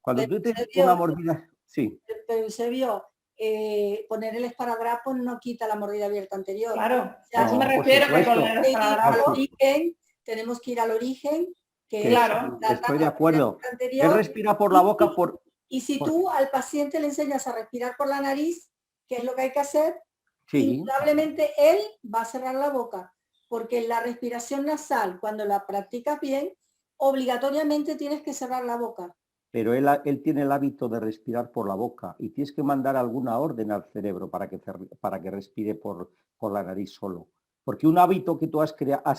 cuando tú tienes una mordida... Sí. Pero Eusebio, poner el esparadrapo no quita la mordida abierta anterior. Claro, o sea, me refiero que con el esparadrapo tenemos que ir al origen, que claro, estoy de acuerdo. Él respira por la boca y si tú al paciente le enseñas a respirar por la nariz, que es lo que hay que hacer, indudablemente él va a cerrar la boca, porque la respiración nasal, cuando la practicas bien, obligatoriamente tienes que cerrar la boca. Pero él tiene el hábito de respirar por la boca y tienes que mandar alguna orden al cerebro para que respire por la nariz solo. Porque un hábito que tú has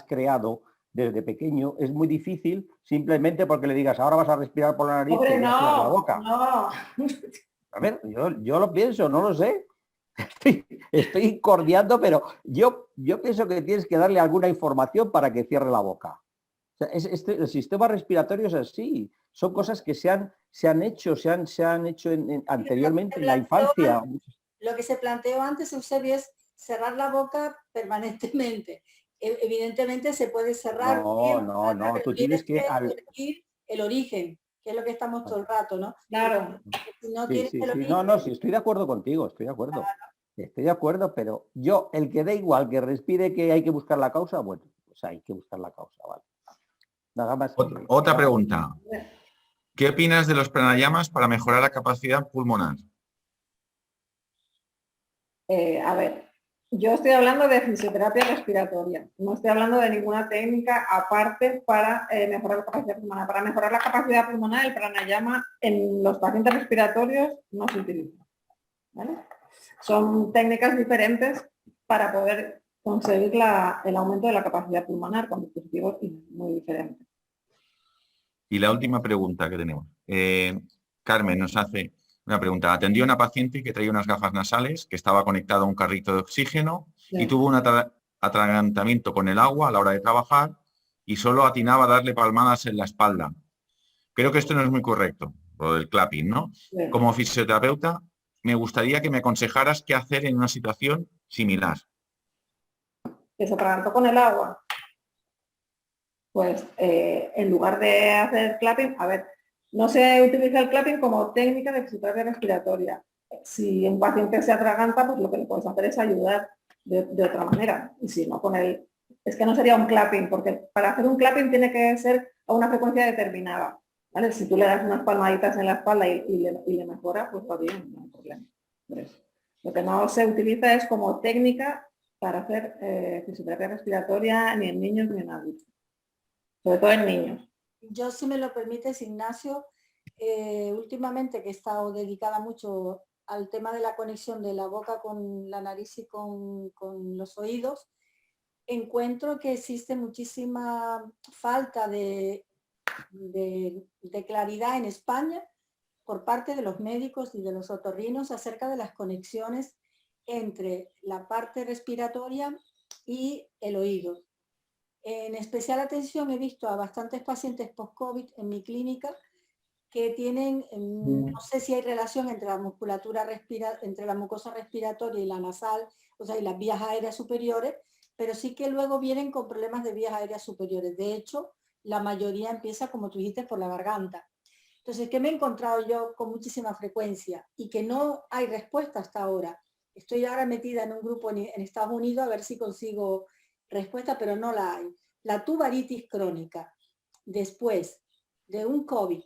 creado desde pequeño es muy difícil simplemente porque le digas ahora vas a respirar por la nariz y cierras la boca. No. A ver, yo lo pienso, no lo sé. Estoy cordiando, pero yo pienso que tienes que darle alguna información para que cierre la boca. O sea, el sistema respiratorio es así. Son cosas que se han hecho anteriormente en la infancia. Lo que se planteó antes, Eusebio, es cerrar la boca permanentemente. Evidentemente se puede cerrar. No, tú tienes que elegir el origen, que es lo que estamos todo el rato, ¿no? Claro. Si no sí, estoy de acuerdo contigo, estoy de acuerdo. Claro. Estoy de acuerdo, pero el que da igual que respire que hay que buscar la causa, bueno, pues hay que buscar la causa, ¿vale? Nada más. Otra pregunta. ¿Qué opinas de los pranayamas para mejorar la capacidad pulmonar? A ver, yo estoy hablando de fisioterapia respiratoria, no estoy hablando de ninguna técnica aparte para mejorar la capacidad pulmonar. Para mejorar la capacidad pulmonar, el pranayama en los pacientes respiratorios no se utiliza, ¿vale? Son técnicas diferentes para poder conseguir el aumento de la capacidad pulmonar con dispositivos muy diferentes. Y la última pregunta que tenemos. Carmen nos hace una pregunta. Atendió a una paciente que traía unas gafas nasales, que estaba conectada a un carrito de oxígeno y tuvo un atragantamiento con el agua a la hora de trabajar y solo atinaba a darle palmadas en la espalda. Creo que esto no es muy correcto, lo del clapping, ¿no? Sí. Como fisioterapeuta, me gustaría que me aconsejaras qué hacer en una situación similar. Que se atragantó con el agua. Pues en lugar de hacer clapping, a ver, no se utiliza el clapping como técnica de fisioterapia respiratoria. Si un paciente se atraganta, pues lo que le puedes hacer es ayudar de otra manera. Y si no, es que no sería un clapping, porque para hacer un clapping tiene que ser a una frecuencia determinada. ¿Vale? Si tú le das unas palmaditas en la espalda y le mejora, pues va bien, no hay problema. Lo que no se utiliza es como técnica para hacer fisioterapia respiratoria ni en niños ni en adultos. Sobre todo en niños. Yo, si me lo permites, Ignacio, últimamente que he estado dedicada mucho al tema de la conexión de la boca con la nariz y con los oídos, encuentro que existe muchísima falta de claridad en España por parte de los médicos y de los otorrinos acerca de las conexiones entre la parte respiratoria y el oído. En especial atención he visto a bastantes pacientes post-COVID en mi clínica que tienen, no sé si hay relación entre la musculatura entre la mucosa respiratoria y la nasal, o sea, y las vías aéreas superiores, pero sí que luego vienen con problemas de vías aéreas superiores. De hecho, la mayoría empieza, como tú dijiste, por la garganta. Entonces, ¿qué me he encontrado yo con muchísima frecuencia? Y que no hay respuesta hasta ahora. Estoy ahora metida en un grupo en Estados Unidos a ver si consigo respuesta, pero no la hay. La tubaritis crónica, después de un COVID,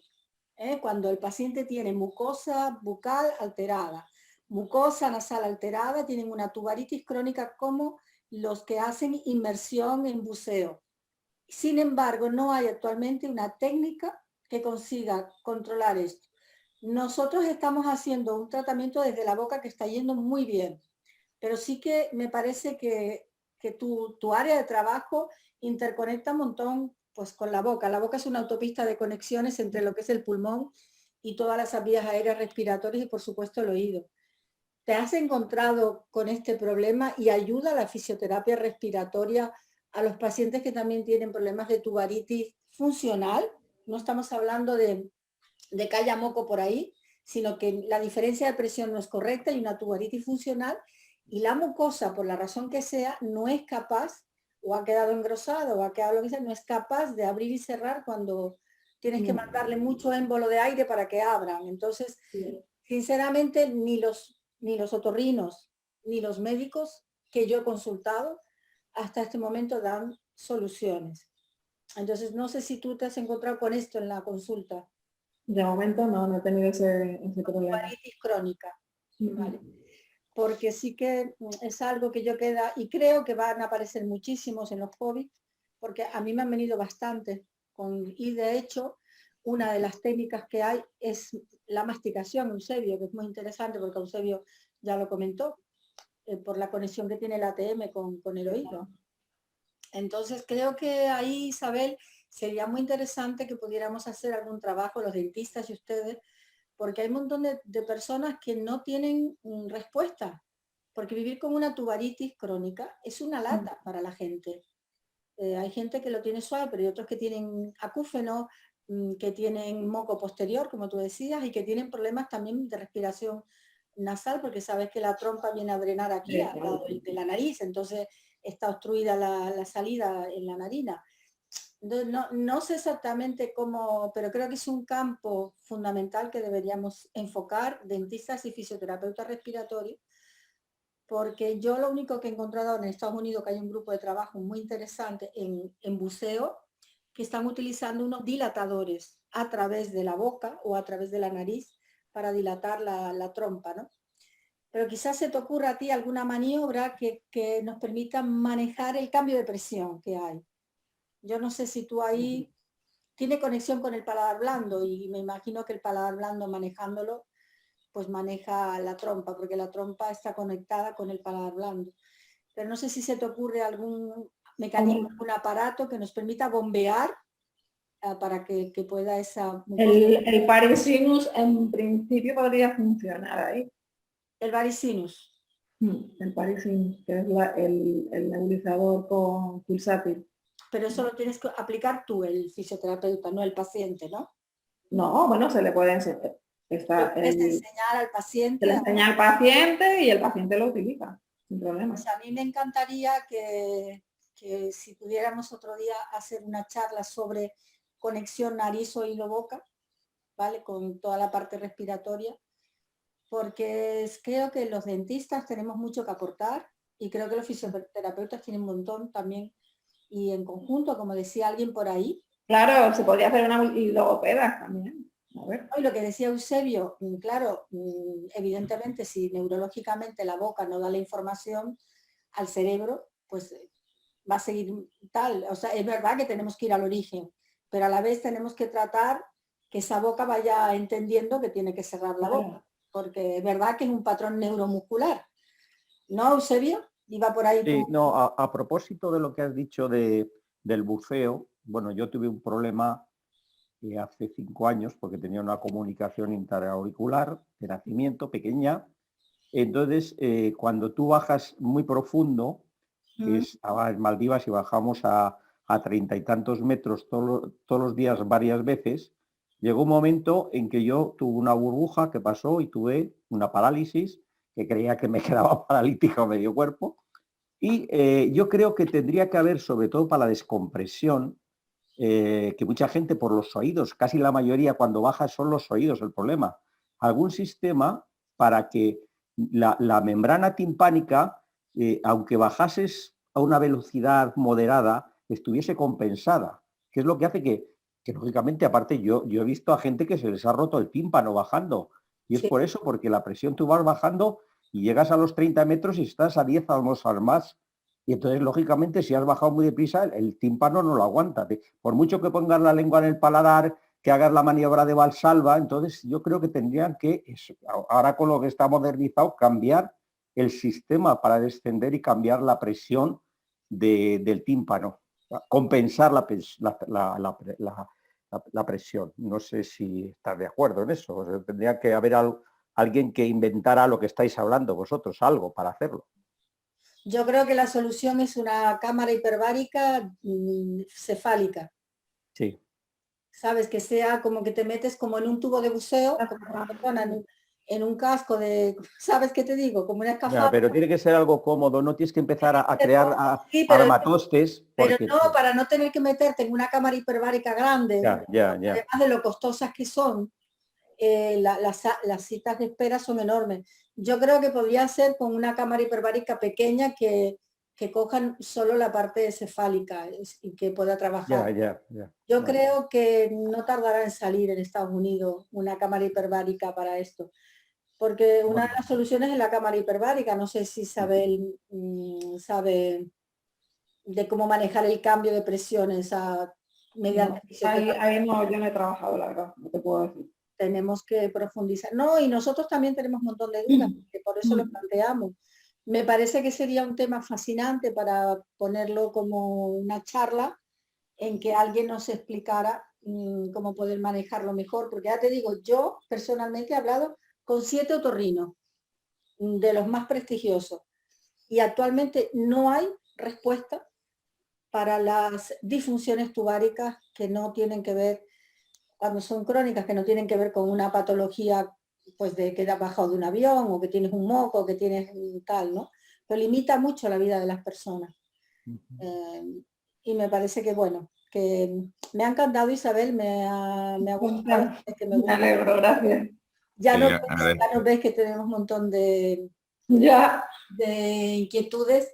cuando el paciente tiene mucosa bucal alterada, mucosa nasal alterada, tienen una tubaritis crónica como los que hacen inmersión en buceo. Sin embargo, no hay actualmente una técnica que consiga controlar esto. Nosotros estamos haciendo un tratamiento desde la boca que está yendo muy bien, pero sí que me parece que tu área de trabajo interconecta un montón pues, con la boca. La boca es una autopista de conexiones entre lo que es el pulmón y todas las vías aéreas respiratorias y por supuesto el oído. ¿Te has encontrado con este problema y ayuda la fisioterapia respiratoria a los pacientes que también tienen problemas de tubaritis funcional? No estamos hablando de que haya moco por ahí, sino que la diferencia de presión no es correcta y una tubaritis funcional y la mucosa, por la razón que sea, no es capaz, o ha quedado engrosado, o ha quedado lo que sea, no es capaz de abrir y cerrar cuando tienes que mandarle mucho émbolo de aire para que abran. Entonces, sinceramente, ni los otorrinos, ni los médicos que yo he consultado, hasta este momento dan soluciones. Entonces, no sé si tú te has encontrado con esto en la consulta. De momento no he tenido ese problema. Tubaritis crónica, ¿vale? Porque sí que es algo que yo queda, y creo que van a aparecer muchísimos en los COVID, porque a mí me han venido bastante, y de hecho, una de las técnicas que hay es la masticación, Eusebio, que es muy interesante porque Eusebio ya lo comentó, por la conexión que tiene el ATM con el oído. Entonces creo que ahí, Isabel, sería muy interesante que pudiéramos hacer algún trabajo, los dentistas y ustedes, porque hay un montón de personas que no tienen respuesta, porque vivir con una tubaritis crónica es una lata para la gente. Hay gente que lo tiene suave, pero hay otros que tienen acúfeno, que tienen moco posterior, como tú decías, y que tienen problemas también de respiración nasal, porque sabes que la trompa viene a drenar aquí, al lado de la nariz, entonces está obstruida la salida en la narina. Entonces, no sé exactamente cómo, pero creo que es un campo fundamental que deberíamos enfocar, dentistas y fisioterapeutas respiratorios, porque yo lo único que he encontrado en Estados Unidos, que hay un grupo de trabajo muy interesante en buceo, que están utilizando unos dilatadores a través de la boca o a través de la nariz para dilatar la trompa, ¿no? Pero quizás se te ocurra a ti alguna maniobra que nos permita manejar el cambio de presión que hay. Yo no sé si tú ahí tiene conexión con el paladar blando y me imagino que el paladar blando manejándolo pues maneja la trompa, porque la trompa está conectada con el paladar blando. Pero no sé si se te ocurre algún mecanismo, un aparato que nos permita bombear para que pueda esa... El Parisinus en principio podría funcionar ahí. El Varisinus. El Parisinus, que es el nebulizador con pulsátil. Pero eso lo tienes que aplicar tú, el fisioterapeuta, no el paciente, ¿no? No, bueno, se le puede enseñar. Enseñar al paciente. Se le enseña al paciente y el paciente lo utiliza, sin problema. Pues a mí me encantaría que si pudiéramos otro día hacer una charla sobre conexión nariz, oído, boca, ¿vale? Con toda la parte respiratoria, porque creo que los dentistas tenemos mucho que aportar y creo que los fisioterapeutas tienen un montón también, y en conjunto, como decía alguien por ahí. Claro, se podría hacer una y logopedas también. A ver. Y lo que decía Eusebio, claro, evidentemente si neurológicamente la boca no da la información al cerebro, pues va a seguir tal. O sea, es verdad que tenemos que ir al origen, pero a la vez tenemos que tratar que esa boca vaya entendiendo que tiene que cerrar la boca, porque es verdad que es un patrón neuromuscular. ¿No, Eusebio? Iba por ahí. Sí, no, a propósito de lo que has dicho del buceo, bueno, yo tuve un problema hace 5 años porque tenía una comunicación interauricular de nacimiento pequeña. Entonces, cuando tú bajas muy profundo, que estaba en Maldivas y bajamos a 30 y tantos metros todos los días varias veces, llegó un momento en que yo tuve una burbuja que pasó y tuve una parálisis, que creía que me quedaba paralítico medio cuerpo. Y yo creo que tendría que haber, sobre todo para la descompresión, que mucha gente por los oídos, casi la mayoría cuando baja son los oídos el problema, algún sistema para que la membrana timpánica, aunque bajases a una velocidad moderada, estuviese compensada, que es lo que hace que lógicamente, aparte yo he visto a gente que se les ha roto el tímpano bajando, y es por eso, porque la presión tú vas bajando y llegas a los 30 metros y estás a 10 almosas más. Y entonces, lógicamente, si has bajado muy deprisa, el tímpano no lo aguanta. Por mucho que pongas la lengua en el paladar, que hagas la maniobra de Valsalva, entonces yo creo que tendrían que, ahora con lo que está modernizado, cambiar el sistema para descender y cambiar la presión del tímpano, compensar la presión. No sé si estás de acuerdo en eso. O sea, tendría que haber alguien que inventara lo que estáis hablando vosotros, algo para hacerlo. Yo creo que la solución es una cámara hiperbárica cefálica. Sí. Sabes, que sea como que te metes como en un tubo de buceo, en un casco de, ¿sabes qué te digo? Como una escafandra. Pero tiene que ser algo cómodo, no tienes que empezar a crear armatostes. Pero no, para no tener que meterte en una cámara hiperbárica grande, además de lo costosas que son, las citas de espera son enormes. Yo creo que podría ser con una cámara hiperbárica pequeña que que cojan solo la parte cefálica y que pueda trabajar. Yo creo que no tardará en salir en Estados Unidos una cámara hiperbárica para esto, porque una de las soluciones es la cámara hiperbárica. No sé si Isabel sabe de cómo manejar el cambio de presiones mediante fisioterapia. Ahí no, yo no he trabajado, la verdad, no te puedo decir. Tenemos que profundizar. No, y nosotros también tenemos un montón de dudas, que por eso lo planteamos. Me parece que sería un tema fascinante para ponerlo como una charla en que alguien nos explicara cómo poder manejarlo mejor, porque ya te digo, yo personalmente he hablado con 7 otorrinos, de los más prestigiosos, y actualmente no hay respuesta para las disfunciones tubáricas que no tienen que ver, cuando son crónicas, que no tienen que ver con una patología pues de que te has bajado de un avión o que tienes un moco, que tienes tal, ¿no? Pero limita mucho la vida de las personas. Y me parece que, bueno, que me ha encantado, Isabel, me ha gustado. Me alegro, gracias. Ya no ves que tenemos un montón de inquietudes.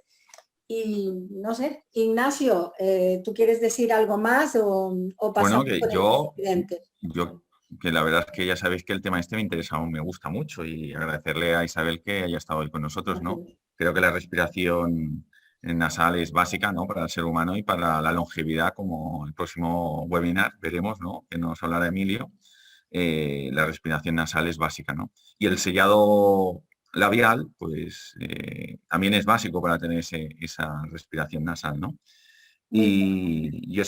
Y no sé, Ignacio, ¿tú quieres decir algo más o pasamos? Bueno, que la verdad es que ya sabéis que el tema este me interesa, me gusta mucho, y agradecerle a Isabel que haya estado hoy con nosotros, ¿no? Creo que la respiración nasal es básica, ¿no? Para el ser humano y para la longevidad, como el próximo webinar veremos, ¿no? Que nos hablará Emilio. La respiración nasal es básica, ¿no? Y el sellado labial, pues también es básico para tener esa respiración nasal, ¿no? Y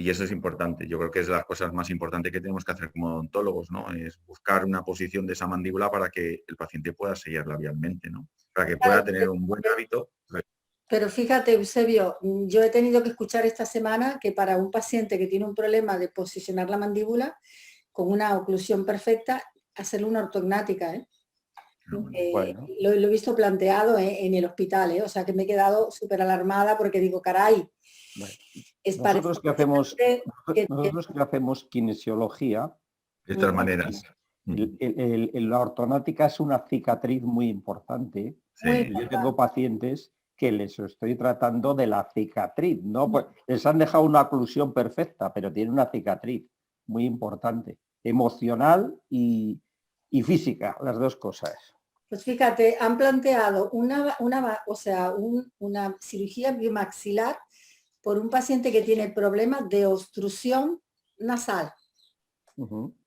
eso es importante. Yo creo que es de las cosas más importantes que tenemos que hacer como odontólogos, ¿no? Es buscar una posición de esa mandíbula para que el paciente pueda sellar labialmente, ¿no? Para que pueda tener un buen hábito. Pero fíjate, Eusebio, yo he tenido que escuchar esta semana que para un paciente que tiene un problema de posicionar la mandíbula con una oclusión perfecta, hacerle una ortognática, ¿eh? Bueno. Lo he visto planteado en el hospital, o sea que me he quedado súper alarmada porque digo, caray, bueno, nosotros que hacemos kinesiología, de todas maneras, la ortognática es una cicatriz muy importante. Sí. Yo tengo pacientes que les estoy tratando de la cicatriz, ¿no? Pues les han dejado una oclusión perfecta, pero tiene una cicatriz muy importante, emocional y física, las dos cosas. Pues fíjate, han planteado una cirugía bimaxilar por un paciente que tiene problemas de obstrucción nasal.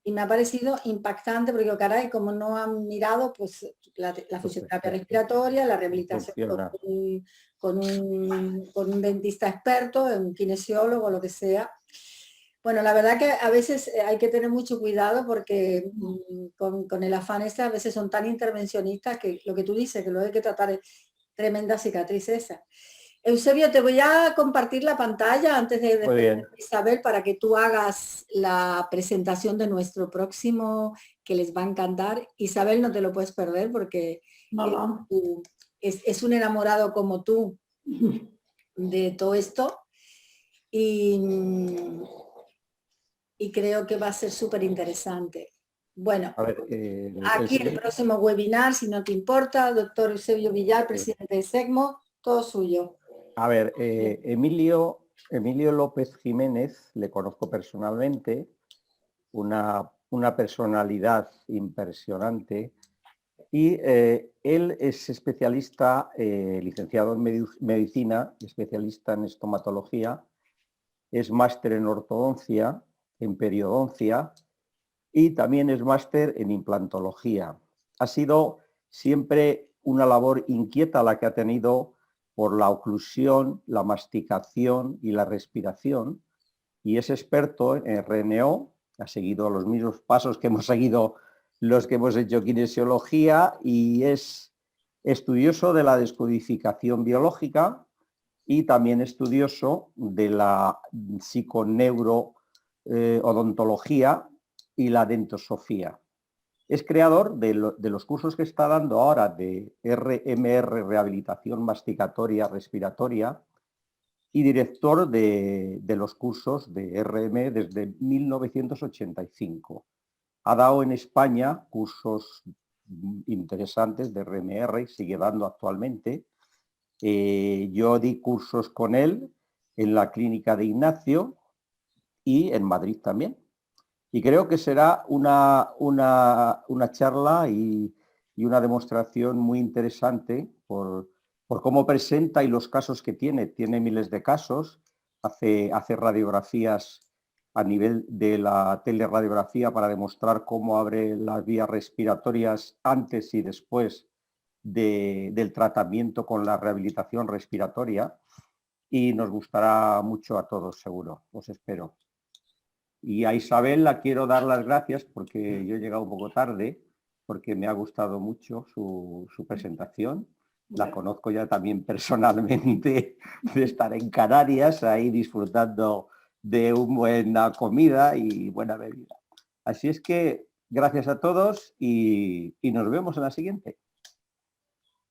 Y me ha parecido impactante porque, caray, como no han mirado pues la fisioterapia respiratoria, la rehabilitación con un dentista experto, un kinesiólogo, lo que sea. Bueno, la verdad que a veces hay que tener mucho cuidado porque con el afán a veces son tan intervencionistas que lo que tú dices, que lo hay que tratar es tremenda cicatriz esa. Eusebio, te voy a compartir la pantalla antes de Isabel para que tú hagas la presentación de nuestro próximo, que les va a encantar. Isabel, no te lo puedes perder porque es un enamorado como tú de todo esto y creo que va a ser súper interesante. Bueno, aquí el próximo webinar, si no te importa, doctor Eusebio Villar, presidente de SECMO, todo suyo. A ver, Emilio López Jiménez, le conozco personalmente, una personalidad impresionante, y él es especialista, licenciado en medicina, especialista en estomatología, es máster en ortodoncia, en periodoncia y también es máster en implantología. Ha sido siempre una labor inquieta la que ha tenido por la oclusión, la masticación y la respiración, y es experto en RNO, ha seguido los mismos pasos que hemos seguido los que hemos hecho kinesiología, y es estudioso de la descodificación biológica y también estudioso de la psiconeurodontología y la dentosofía. Es creador de los cursos que está dando ahora de RMR, Rehabilitación Masticatoria Respiratoria, y director de los cursos de RM desde 1985. Ha dado en España cursos interesantes de RMR y sigue dando actualmente. Yo di cursos con él en la clínica de Ignacio y en Madrid también. Y creo que será una charla y una demostración muy interesante por cómo presenta y los casos que tiene. Tiene miles de casos, hace radiografías a nivel de la teleradiografía para demostrar cómo abre las vías respiratorias antes y después del tratamiento con la rehabilitación respiratoria, y nos gustará mucho a todos, seguro. Os espero. Y a Isabel la quiero dar las gracias porque yo he llegado un poco tarde, porque me ha gustado mucho su presentación. La conozco ya también personalmente de estar en Canarias, ahí disfrutando de una buena comida y buena bebida. Así es que gracias a todos y nos vemos en la siguiente.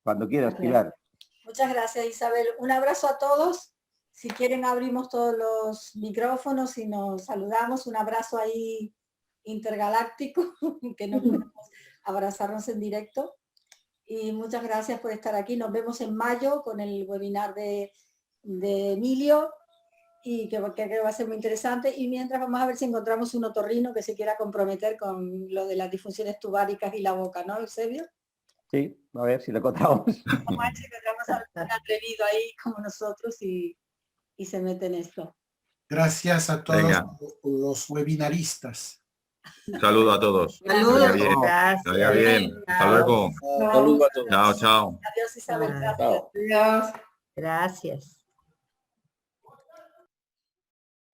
Cuando quieras, Pilar. Muchas gracias, Isabel. Un abrazo a todos. Si quieren abrimos todos los micrófonos y nos saludamos. Un abrazo ahí intergaláctico, que no podemos abrazarnos en directo. Y muchas gracias por estar aquí. Nos vemos en mayo con el webinar de Emilio, y que creo que va a ser muy interesante. Y mientras vamos a ver si encontramos un otorrino que se quiera comprometer con lo de las disfunciones tubáricas y la boca, ¿no, Eusebio? Sí, a ver si lo encontramos. Vamos a encontramos a un atrevido ahí como nosotros y se mete en esto. Gracias a todos los webinaristas. Un saludo a todos. Saludos. Que vaya bien. Hasta luego. Saludos a todos. Chao, chao. Adiós, Isabel. Gracias. Chao. Adiós. Gracias.